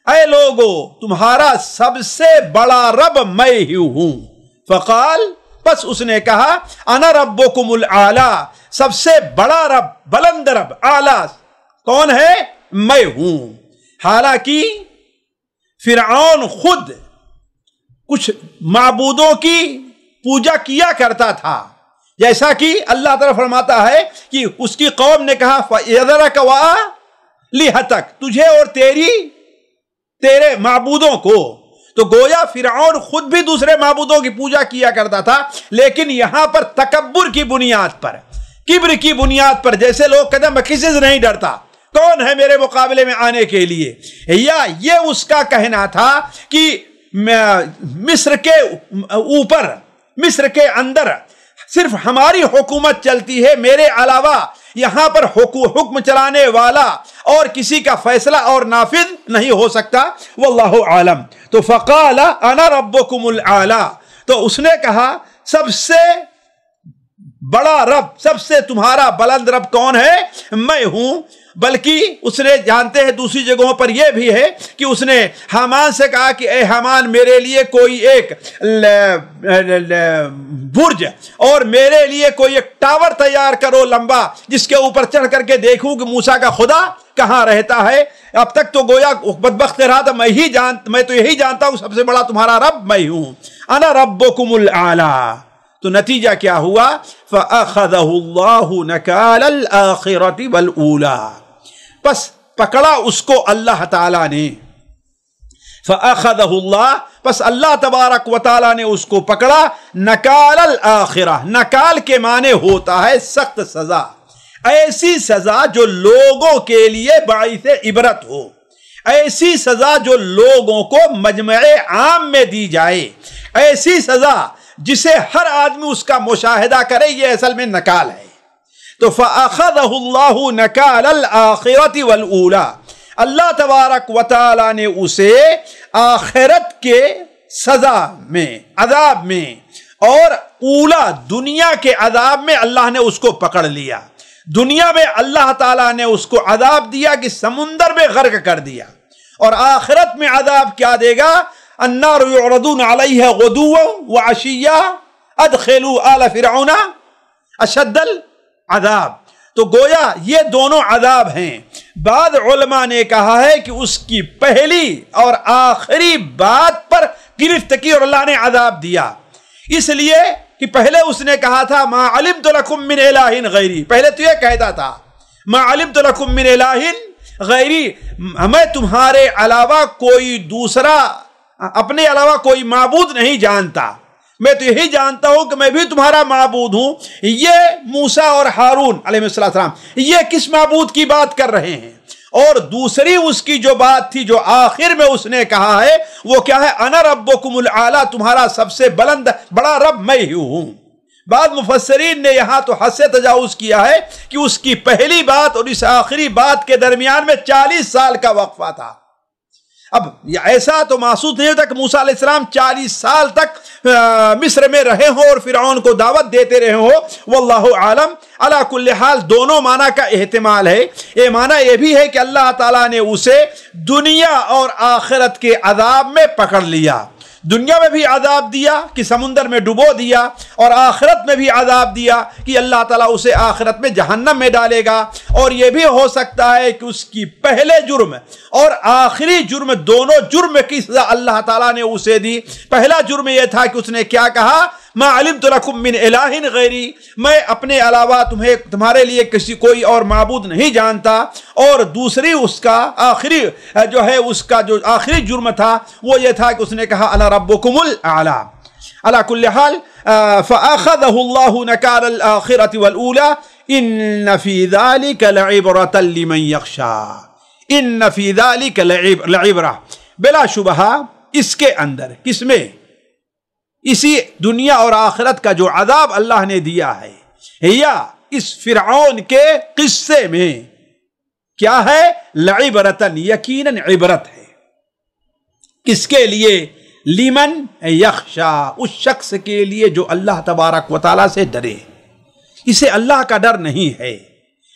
اے لوگو تمہارا سب سے بڑا رب میں ہی ہوں۔ فقال، بس اس نے کہا انا ربکم الاعلی، سب سے بڑا رب، بلند رب، اعلی کون ہے؟ میں ہوں۔ حالانکہ فرعون خود کچھ معبودوں کی پوجا کیا کرتا تھا، جیسا کہ اللہ تعالیٰ فرماتا ہے کہ اس کی قوم نے کہا فَيَذَرَكَ وَآلِهَتَكَ، تجھے اور تیرے معبودوں کو۔ تو گویا فرعون خود بھی دوسرے معبودوں کی پوجا کیا کرتا تھا، لیکن یہاں پر تکبر کی بنیاد پر، کبر کی بنیاد پر، جیسے لوگ کہتے ہیں میں کسی سے نہیں ڈرتا، کون ہے میرے مقابلے میں آنے کے لیے؟ یا یہ اس کا کہنا تھا کہ مصر کے اوپر، مصر کے اندر صرف ہماری حکومت چلتی ہے، میرے علاوہ یہاں پر حکم چلانے والا اور کسی کا فیصلہ اور نافذ نہیں ہو سکتا، واللہ عالم۔ تو فقال انا ربکم الاعلی، تو اس نے کہا سب سے بڑا رب، سب سے تمہارا بلند رب کون ہے؟ میں ہوں۔ بلکہ اس نے، جانتے ہیں دوسری جگہوں پر یہ بھی ہے کہ اس نے حامان سے کہا کہ اے حامان میرے لیے کوئی ایک برج اور میرے لیے کوئی ایک ٹاور تیار کرو لمبا، جس کے اوپر چڑھ کر کے دیکھوں کہ موسیٰ کا خدا کہاں رہتا ہے۔ اب تک تو گویا بدبخت رہا تھا، میں تو یہی جانتا ہوں سب سے بڑا تمہارا رب میں ہوں، انا ربکم الاعلی۔ تو نتیجہ کیا ہوا؟ فَأَخَذَهُ اللَّهُ نَكَالَ الْآخِرَةِ وَالْأُولَى، پس پکڑا اس کو اللہ تعالیٰ نے۔ فَأَخَذَهُ اللَّهُ، پس اللہ تبارک و تعالیٰ نے اس کو پکڑا۔ نکال الآخرہ، نکال کے معنی ہوتا ہے سخت سزا، ایسی سزا جو لوگوں کے لیے باعث عبرت ہو، ایسی سزا جو لوگوں کو مجمع عام میں دی جائے، ایسی سزا جسے ہر آدمی اس کا مشاہدہ کرے، یہ اصل میں نکال ہے۔ تو فَأَخَذَهُ اللَّهُ نَكَالَ الْآخِرَةِ وَالْأُولَى، اللہ تبارک و تعالی نے اسے آخرت کے سزا میں، عذاب میں، اور اولا دنیا کے عذاب میں اللہ نے اس کو پکڑ لیا۔ دنیا میں اللہ تعالیٰ نے اس کو عذاب دیا کہ سمندر میں غرق کر دیا، اور آخرت میں عذاب کیا دے گا؟ النار يعرضون عليها غدوا وعشيا ادخلوا آل فرعون اشد العذاب۔ تو گویا یہ دونوں عذاب ہیں۔ بعض علماء نے کہا ہے کہ اس کی پہلی اور آخری بات پر گرفت کی اور اللہ نے عذاب دیا، اس لیے کہ پہلے اس نے کہا تھا ما علمت لکم من الہ غیری، پہلے تو یہ کہتا تھا ما علمت لکم من الہ غیری، میں تمہارے علاوہ کوئی دوسرا، اپنے علاوہ کوئی معبود نہیں جانتا، میں تو یہی جانتا ہوں کہ میں بھی تمہارا معبود ہوں۔ یہ موسیٰ اور ہارون علیہ السلام یہ کس معبود کی بات کر رہے ہیں؟ اور دوسری اس کی جو بات تھی جو آخر میں اس نے کہا ہے وہ کیا ہے؟ انا ربکم الاعلی، تمہارا سب سے بلند بڑا رب میں ہی ہوں۔ بعض مفسرین نے یہاں تو حد سے تجاوز کیا ہے کہ اس کی پہلی بات اور اس آخری بات کے درمیان میں 40 سال کا وقفہ تھا۔ اب ایسا تو محسوس نہیں ہوتا کہ موسیٰ علیہ السلام 40 سال تک مصر میں رہے ہوں اور فرعون کو دعوت دیتے رہے ہوں، واللہ عالم۔ علی کل حال دونوں معنی کا احتمال ہے۔ یہ معنی یہ بھی ہے کہ اللہ تعالیٰ نے اسے دنیا اور آخرت کے عذاب میں پکڑ لیا، دنیا میں بھی عذاب دیا کہ سمندر میں ڈبو دیا، اور آخرت میں بھی عذاب دیا کہ اللہ تعالیٰ اسے آخرت میں جہنم میں ڈالے گا۔ اور یہ بھی ہو سکتا ہے کہ اس کی پہلے جرم اور آخری جرم دونوں جرم کی سزا اللہ تعالیٰ نے اسے دی۔ پہلا جرم یہ تھا کہ اس نے کیا کہا؟ ما علمت لکم من الہ غیری، میں اپنے علاوہ تمہارے لیے کوئی اور معبود نہیں جانتا۔ اور دوسری اس کا آخری جو ہے اس کا جو آخری جرم تھا وہ یہ تھا کہ اس نے کہا انا ربکم الاعلی۔ علی کل حال فاخذہ اللہ نکال الآخرۃ والأولی ان فی ذلک لعبرۃ لمن یخشی، ان فی ذلک لعبرہ، بلا شبہ اس کے اندر، کس میں؟ اسی دنیا اور آخرت کا جو عذاب اللہ نے دیا ہے یا اس فرعون کے قصے میں کیا ہے؟ لعبرتن، یقیناً عبرت ہے۔ کس کے لیے؟ لمن یخشا، اس شخص کے لیے جو اللہ تبارک و تعالیٰ سے ڈرے۔ اسے اللہ کا ڈر نہیں ہے،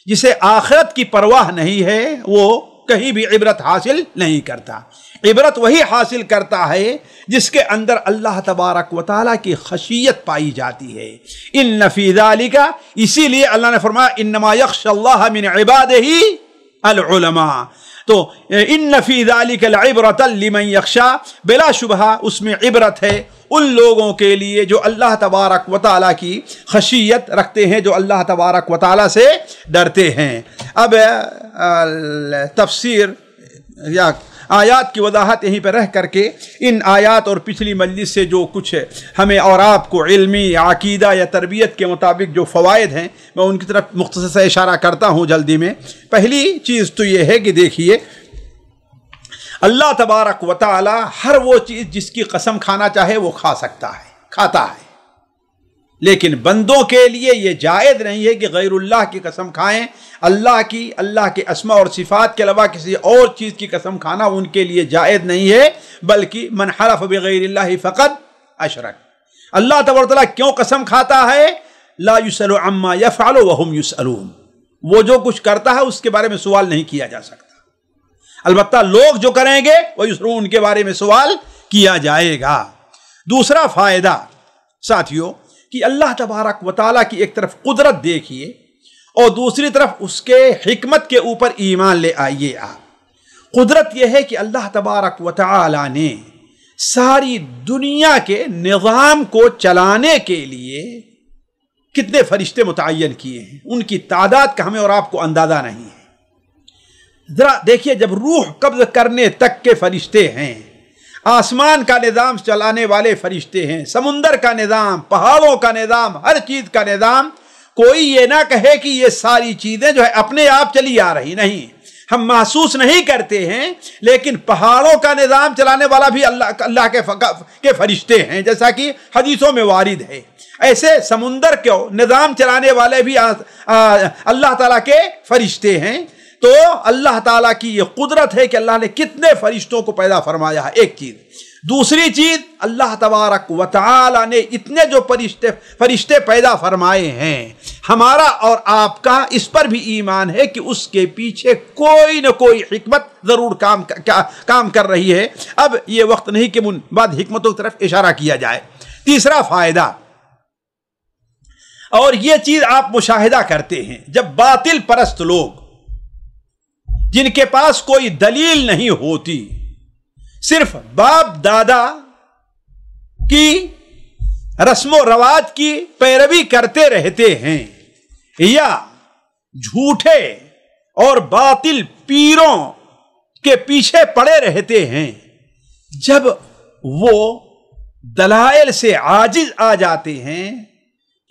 جسے آخرت کی پرواہ نہیں ہے، وہ کہیں بھی عبرت حاصل نہیں کرتا۔ عبرت وہی حاصل کرتا ہے جس کے اندر اللہ تبارک و تعالیٰ کی خشیت پائی جاتی ہے۔ ان فی ذالک، اسی لیے اللہ نے فرمایا انما یخشی اللہ من عبادہ العلماء، تو ان فی ذالک لعبرۃ لمن یخشی، بلا شبہ اس میں عبرت ہے ان لوگوں کے لیے جو اللہ تبارک و تعالیٰ کی خشیت رکھتے ہیں، جو اللہ تبارک و تعالیٰ سے ڈرتے ہیں۔ اب تفسیر یا آیات کی وضاحت یہیں پہ رہ کر کے ان آیات اور پچھلی مجلس سے جو کچھ ہمیں اور آپ کو علمی عقیدہ یا تربیت کے مطابق جو فوائد ہیں میں ان کی طرف مختصر سے اشارہ کرتا ہوں جلدی میں۔ پہلی چیز تو یہ ہے کہ دیکھیے اللہ تبارک و تعالی ہر وہ چیز جس کی قسم کھانا چاہے وہ کھا سکتا ہے، کھاتا ہے، لیکن بندوں کے لیے یہ جائز نہیں ہے کہ غیر اللہ کی قسم کھائیں۔ اللہ کی، اللہ کے اسماء اور صفات کے علاوہ کسی اور چیز کی قسم کھانا ان کے لیے جائز نہیں ہے، بلکہ من حلف بغیر اللہ فقد اشرک۔ اللہ تبارک و تعالیٰ کیوں قسم کھاتا ہے؟ لا یسأل عما یفعل وهم یسألون، وہ جو کچھ کرتا ہے اس کے بارے میں سوال نہیں کیا جا سکتا، البتہ لوگ جو کریں گے وہ یسألون، ان کے بارے میں سوال کیا جائے گا۔ دوسرا فائدہ ساتھیوں کہ اللہ تبارک و تعالیٰ کی ایک طرف قدرت دیکھیے اور دوسری طرف اس کے حکمت کے اوپر ایمان لے آئیے آپ۔ قدرت یہ ہے کہ اللہ تبارک و تعالیٰ نے ساری دنیا کے نظام کو چلانے کے لیے کتنے فرشتے متعین کیے ہیں، ان کی تعداد کا ہمیں اور آپ کو اندازہ نہیں ہے۔ ذرا دیکھیے جب روح قبض کرنے تک کے فرشتے ہیں، آسمان کا نظام چلانے والے فرشتے ہیں، سمندر کا نظام، پہاڑوں کا نظام، ہر چیز کا نظام، کوئی یہ نہ کہے کہ یہ ساری چیزیں جو ہے اپنے آپ چلی آ رہی، نہیں، ہم محسوس نہیں کرتے ہیں، لیکن پہاڑوں کا نظام چلانے والا بھی اللہ کے فرشتے ہیں، جیسا کہ حدیثوں میں وارد ہے۔ ایسے سمندر کو نظام چلانے والے بھی اللہ تعالیٰ کے فرشتے ہیں۔ تو اللہ تعالیٰ کی یہ قدرت ہے کہ اللہ نے کتنے فرشتوں کو پیدا فرمایا ہے، ایک چیز۔ دوسری چیز اللہ تبارک و تعالی نے اتنے جو فرشتے پیدا فرمائے ہیں، ہمارا اور آپ کا اس پر بھی ایمان ہے کہ اس کے پیچھے کوئی نہ کوئی حکمت ضرور کام کر رہی ہے۔ اب یہ وقت نہیں کہ ان بعد حکمتوں کی طرف اشارہ کیا جائے۔ تیسرا فائدہ، اور یہ چیز آپ مشاہدہ کرتے ہیں جب باطل پرست لوگ جن کے پاس کوئی دلیل نہیں ہوتی، صرف باپ دادا کی رسم و رواج کی پیروی کرتے رہتے ہیں یا جھوٹے اور باطل پیروں کے پیچھے پڑے رہتے ہیں، جب وہ دلائل سے عاجز آ جاتے ہیں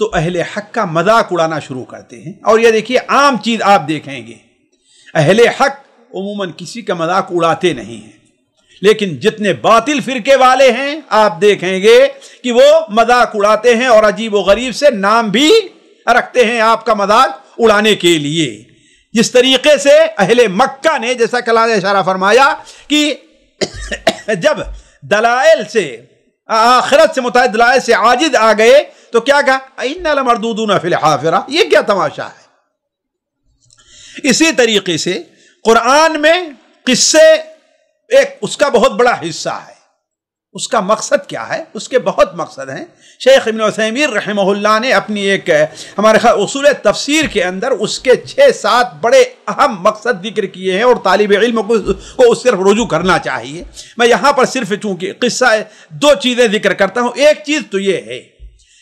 تو اہل حق کا مذاق اڑانا شروع کرتے ہیں۔ اور یہ دیکھیے عام چیز آپ دیکھیں گے، اہل حق عموماً کسی کا مذاق اڑاتے نہیں ہیں، لیکن جتنے باطل فرقے والے ہیں آپ دیکھیں گے کہ وہ مذاق اڑاتے ہیں اور عجیب و غریب سے نام بھی رکھتے ہیں آپ کا مذاق اڑانے کے لیے۔ جس طریقے سے اہل مکہ نے، جیسا کہ اللہ نے اشارہ فرمایا کہ جب دلائل سے، آخرت سے متعلق دلائل سے عاجز آ گئے تو کیا کہا؟ اِنَّا لَمَرْدُودُونَ فِي الْحَافِرَةِ۔ یہ کیا تماشا ہے؟ اسی طریقے سے قرآن میں قصے ایک اس کا بہت بڑا حصہ ہے۔ اس کا مقصد کیا ہے؟ اس کے بہت مقصد ہیں۔ شیخ ابن عثیمین رحمہ اللہ نے اپنی ایک ہمارے خیال اصول تفسیر کے اندر اس کے 6-7 بڑے اہم مقصد ذکر کیے ہیں، اور طالب علم کو اس طرف رجوع کرنا چاہیے۔ میں یہاں پر صرف چونکہ قصہ 2 چیزیں ذکر کرتا ہوں۔ ایک چیز تو یہ ہے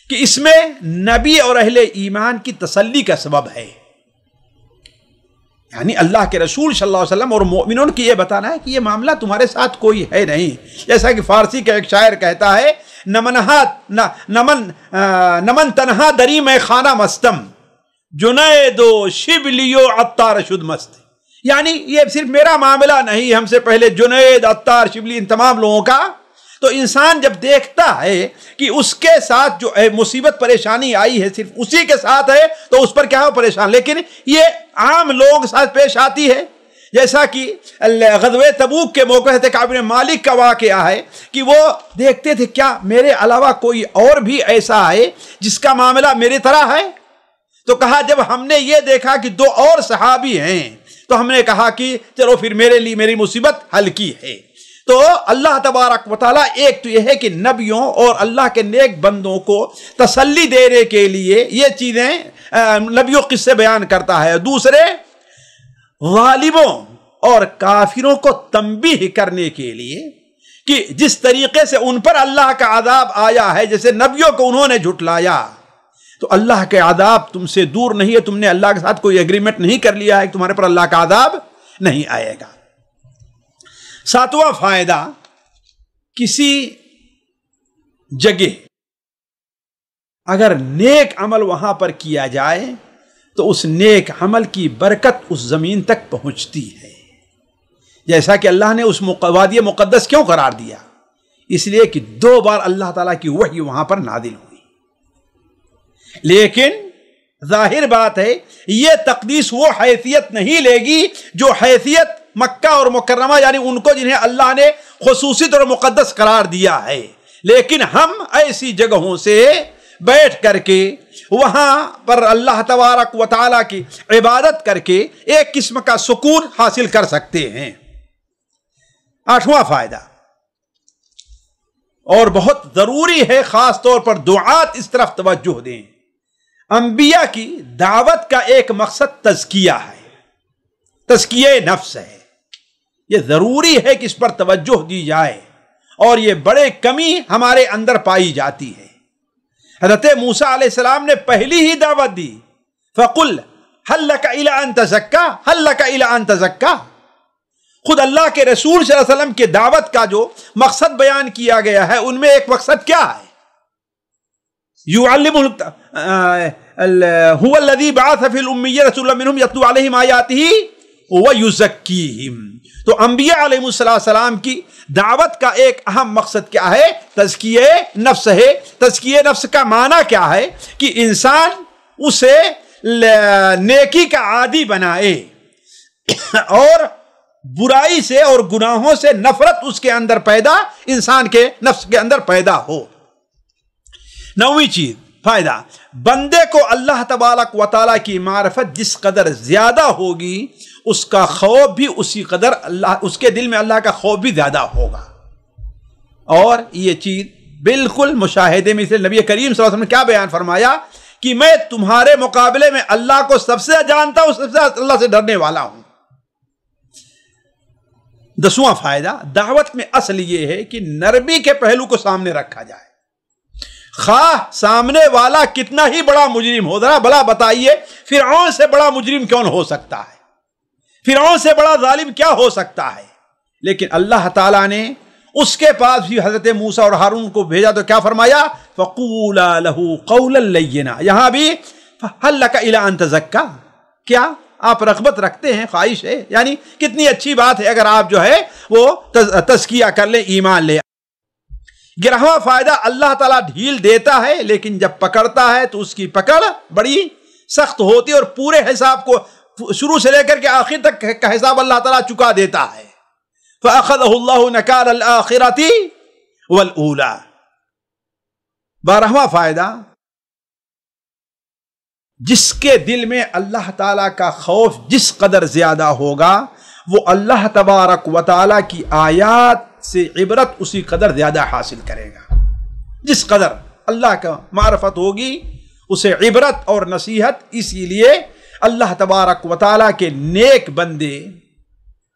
کہ اس میں نبی اور اہل ایمان کی تسلی کا سبب ہے، یعنی اللہ کے رسول صلی اللہ علیہ وسلم اور مومنون کی یہ بتانا ہے کہ یہ معاملہ تمہارے ساتھ کوئی ہے نہیں۔ جیسا کہ فارسی کا ایک شاعر کہتا ہے، نمن تنہا دری میں خانہ مستم، جنید و شبلیو عطار شد مست۔ یعنی یہ صرف میرا معاملہ نہیں، ہم سے پہلے جنید، عطار، شبلی، ان تمام لوگوں کا۔ تو انسان جب دیکھتا ہے کہ اس کے ساتھ جو مصیبت پریشانی آئی ہے صرف اسی کے ساتھ ہے تو اس پر کیا ہو پریشان، لیکن یہ عام لوگوں کے ساتھ پیش آتی ہے۔ جیسا کہ غزوہ تبوک کے موقع سے کعب بن مالک کا واقعہ ہے کہ وہ دیکھتے تھے کیا میرے علاوہ کوئی اور بھی ایسا ہے جس کا معاملہ میری طرح ہے؟ تو کہا جب ہم نے یہ دیکھا کہ 2 اور صحابی ہیں تو ہم نے کہا کہ چلو پھر میرے لیے میری مصیبت ہلکی ہے۔ تو اللہ تبارک و تعالیٰ ایک تو یہ ہے کہ نبیوں اور اللہ کے نیک بندوں کو تسلی دینے کے لیے یہ چیزیں نبیوں قصے بیان کرتا ہے، دوسرے ظالموں اور کافروں کو تنبیہ کرنے کے لیے کہ جس طریقے سے ان پر اللہ کا عذاب آیا ہے، جیسے نبیوں کو انہوں نے جھٹلایا، تو اللہ کے عذاب تم سے دور نہیں ہے، تم نے اللہ کے ساتھ کوئی ایگریمنٹ نہیں کر لیا ہے کہ تمہارے پر اللہ کا عذاب نہیں آئے گا۔ 7واں فائدہ، کسی جگہ اگر نیک عمل وہاں پر کیا جائے تو اس نیک عمل کی برکت اس زمین تک پہنچتی ہے۔ جیسا کہ اللہ نے اس وادی مقدس کیوں قرار دیا؟ اس لیے کہ 2 بار اللہ تعالیٰ کی وحی وہاں پر نازل ہوئی۔ لیکن ظاہر بات ہے یہ تقدیس وہ حیثیت نہیں لے گی جو حیثیت مکہ اور مکرمہ، یعنی ان کو جنہیں اللہ نے خصوصی طور مقدس قرار دیا ہے۔ لیکن ہم ایسی جگہوں سے بیٹھ کر کے وہاں پر اللہ تبارک و تعالیٰ کی عبادت کر کے ایک قسم کا سکون حاصل کر سکتے ہیں۔ 8واں فائدہ، اور بہت ضروری ہے، خاص طور پر دعات اس طرف توجہ دیں، انبیاء کی دعوت کا ایک مقصد تزکیہ ہے، تزکیہ نفس ہے۔ یہ ضروری ہے کہ اس پر توجہ دی جائے، اور یہ بڑے کمی ہمارے اندر پائی جاتی ہے۔ حضرت موسیٰ علیہ السلام نے پہلی ہی دعوت دی، فَقُلْ هَلْ لَكَ إِلَىٰ أَن تَزَكَّىٰ هَلْ لَكَ إِلَىٰ أَن تَزَكَّىٰ۔ خود اللہ کے رسول صلی اللہ علیہ وسلم کے دعوت کا جو مقصد بیان کیا گیا ہے ان میں ایک مقصد کیا ہے؟ هُوَ الَّذِي بَعَثَ فِي الْأُمِّيِّينَ رَسُولًا مِّنْهُمْ يَتْلُو عَلَيْهِمْ آيَاتِهِ وَيُزَكِّيهِمْ۔ تو انبیاء علیہ السلام کی دعوت کا ایک اہم مقصد کیا ہے؟ تزکیہ نفس ہے۔ تزکیہ نفس کا معنی کیا ہے؟ کہ انسان اسے نیکی کا عادی بنائے اور برائی سے اور گناہوں سے نفرت اس کے اندر پیدا، انسان کے نفس کے اندر پیدا ہو۔ 9ویں چیز، فائدہ، بندے کو اللہ تبارک و تعالیٰ کی معرفت جس قدر زیادہ ہوگی اس کا خوف بھی اسی قدر اس کے دل میں اللہ کا خوف بھی زیادہ ہوگا۔ اور یہ چیز بالکل مشاہدے میں، اس لیے نبی کریم صلی اللہ علیہ وسلم نے کیا بیان فرمایا کہ میں تمہارے مقابلے میں اللہ کو سب سے جانتا ہوں، سب سے اللہ سے ڈرنے والا ہوں۔ 10واں فائدہ، دعوت میں اصل یہ ہے کہ نرمی کے پہلو کو سامنے رکھا جائے، خواہ سامنے والا کتنا ہی بڑا مجرم ہو۔ ذرا بھلا بتائیے فرعون سے بڑا مجرم کون ہو سکتا ہے؟ فرعون سے بڑا ظالم کیا ہو سکتا ہے؟ لیکن اللہ تعالیٰ نے اس کے پاس بھی حضرت موسیٰ اور ہارون کو بھیجا تو کیا فرمایا؟ فَقُولَا لَهُ قَوْلًا لَيِّنًا. یہاں بھی فَهَلْ لَكَ إِلَىٰ أَن تَزَكَّىٰ، کیا آپ رغبت رکھتے ہیں، خواہش ہے؟ یعنی کتنی اچھی بات ہے اگر آپ جو ہے وہ تزکیہ کر لیں، ایمان لے. 11واں فائدہ، اللہ تعالیٰ ڈھیل دیتا ہے لیکن جب پکڑتا ہے تو اس کی پکڑ بڑی سخت ہوتی ہے، اور پورے حساب کو شروع سے لے کر کے آخر تک کا حساب اللہ تعالیٰ چکا دیتا ہے. فَأَخَذَهُ اللَّهُ نَكَالَ الْآخِرَةِ وَالْأُولَىٰ. 12واں فائدہ، جس کے دل میں اللہ تعالیٰ کا خوف جس قدر زیادہ ہوگا وہ اللہ تبارک و تعالیٰ کی آیات سے عبرت اسی قدر زیادہ حاصل کرے گا. جس قدر اللہ کا معرفت ہوگی اسے عبرت اور نصیحت. اسی لیے اللہ تبارک و تعالیٰ کے نیک بندے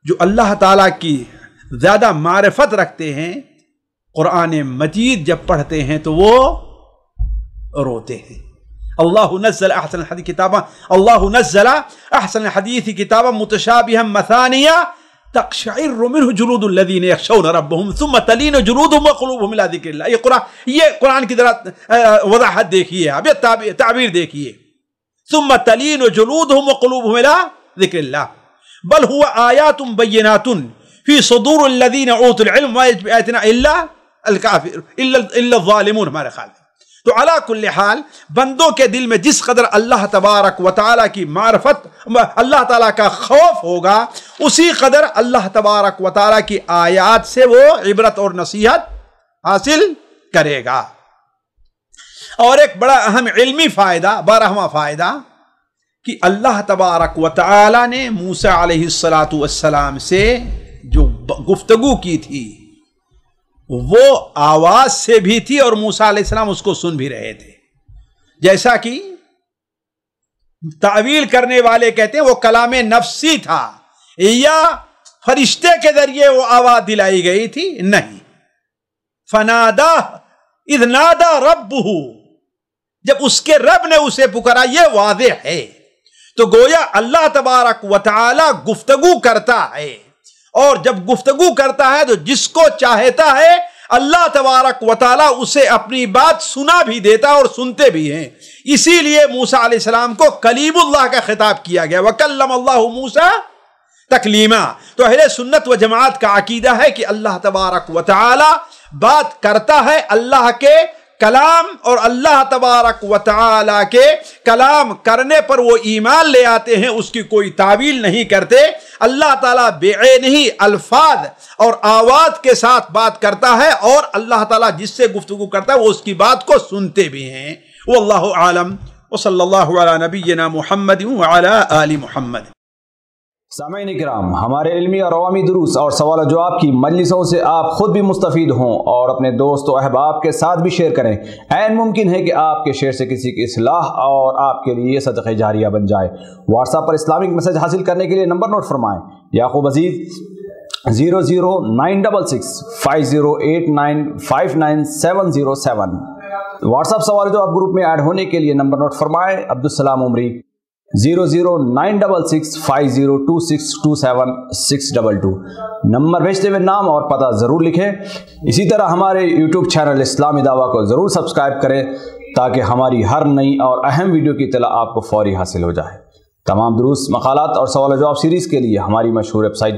جو اللہ تعالیٰ کی زیادہ معرفت رکھتے ہیں، قرآن مجید جب پڑھتے ہیں تو وہ روتے ہیں. اللہ نزل احسن الحدیث کتابا، اللہ نزل احسن الحدیث کتابا متشابہا مثانیہ تقشعر منہ جلود الذین یخشون ربهم ثم تلین جلودهم وقلوبهم الی ذکر اللہ. یہ قرآن کی ذرا وضاحت دیکھیے، اب یہ تعبیر دیکھیے. ثم تلین جلودهم وقلوبهم الی ذکر اللہ بل هو آیات بینات فی صدور الذین اوتوا العلم ما یجب آیاتنا الا الکافر الا الظالمون. ہمارے خیال تو علا کل حال بندوں کے دل میں جس قدر اللہ تبارک و تعالیٰ کی معرفت، اللہ تعالیٰ کا خوف ہوگا، اسی قدر اللہ تبارک و تعالیٰ کی آیات سے وہ عبرت اور نصیحت حاصل کرے گا. اور ایک بڑا اہم علمی فائدہ، 12واں فائدہ، کہ اللہ تبارک و تعالیٰ نے موسیٰ علیہ السلام سے جو گفتگو کی تھی وہ آواز سے بھی تھی اور موسیٰ علیہ السلام اس کو سن بھی رہے تھے. جیسا کہ تعویل کرنے والے کہتے ہیں وہ کلام نفسی تھا یا فرشتے کے ذریعے وہ آواز دلائی گئی تھی. نہیں، فنادا اذ نادا ربہ، جب اس کے رب نے اسے پکارا، یہ واضح ہے. تو گویا اللہ تبارک و تعالی گفتگو کرتا ہے، اور جب گفتگو کرتا ہے تو جس کو چاہتا ہے اللہ تبارک و تعالی اسے اپنی بات سنا بھی دیتا اور سنتے بھی ہیں. اسی لیے موسیٰ علیہ السلام کو کلیم اللہ کا خطاب کیا گیا، وَكَلَّمَ اللَّهُ مُوسَىٰ تَكْلِيمًا. تو اہل سنت و جماعت کا عقیدہ ہے کہ اللہ تبارک و تعالی بات کرتا ہے. اللہ کے کلام اور اللہ تبارک و تعالی کے کلام کرنے پر وہ ایمان لے آتے ہیں، اس کی کوئی تعویل نہیں کرتے. اللہ تعالیٰ بعینہ الفاظ اور آواز کے ساتھ بات کرتا ہے، اور اللہ تعالیٰ جس سے گفتگو کرتا ہے وہ اس کی بات کو سنتے بھی ہیں. واللہ عالم، وصلی اللہ علی نبینا محمد وعلی آل محمد. سامعین کرام، ہمارے علمی اور عوامی دروس اور سوال و جواب کی مجلسوں سے آپ خود بھی مستفید ہوں اور اپنے دوست و احباب کے ساتھ بھی شیئر کریں. عین ممکن ہے کہ آپ کے شیئر سے کسی کی اصلاح اور آپ کے لیے صدقہ جاریہ بن جائے. واٹس ایپ پر اسلامک میسج حاصل کرنے کے لیے نمبر نوٹ فرمائیں: یعقوب عزیز 00966 5089 59707. واٹس ایپ سوال و جواب گروپ میں ایڈ ہونے کے لیے نمبر نوٹ فرمائیں: عبدالسلام عمری 00966 502627 622. نمبر بھیجتے ہوئے نام اور پتہ ضرور لکھیں. اسی طرح ہمارے یوٹیوب چینل اسلامی دعویٰ کو ضرور سبسکرائب کریں تاکہ ہماری ہر نئی اور اہم ویڈیو کی اطلاع آپ کو فوری حاصل ہو جائے. تمام دروس، مقالات اور سوال و جواب سیریز کے لیے ہماری مشہور ویب سائٹ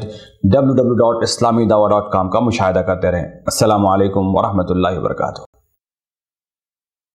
www.islamidawah.com کا مشاہدہ کرتے رہیں. السلام علیکم ورحمۃ اللہ وبرکاتہ.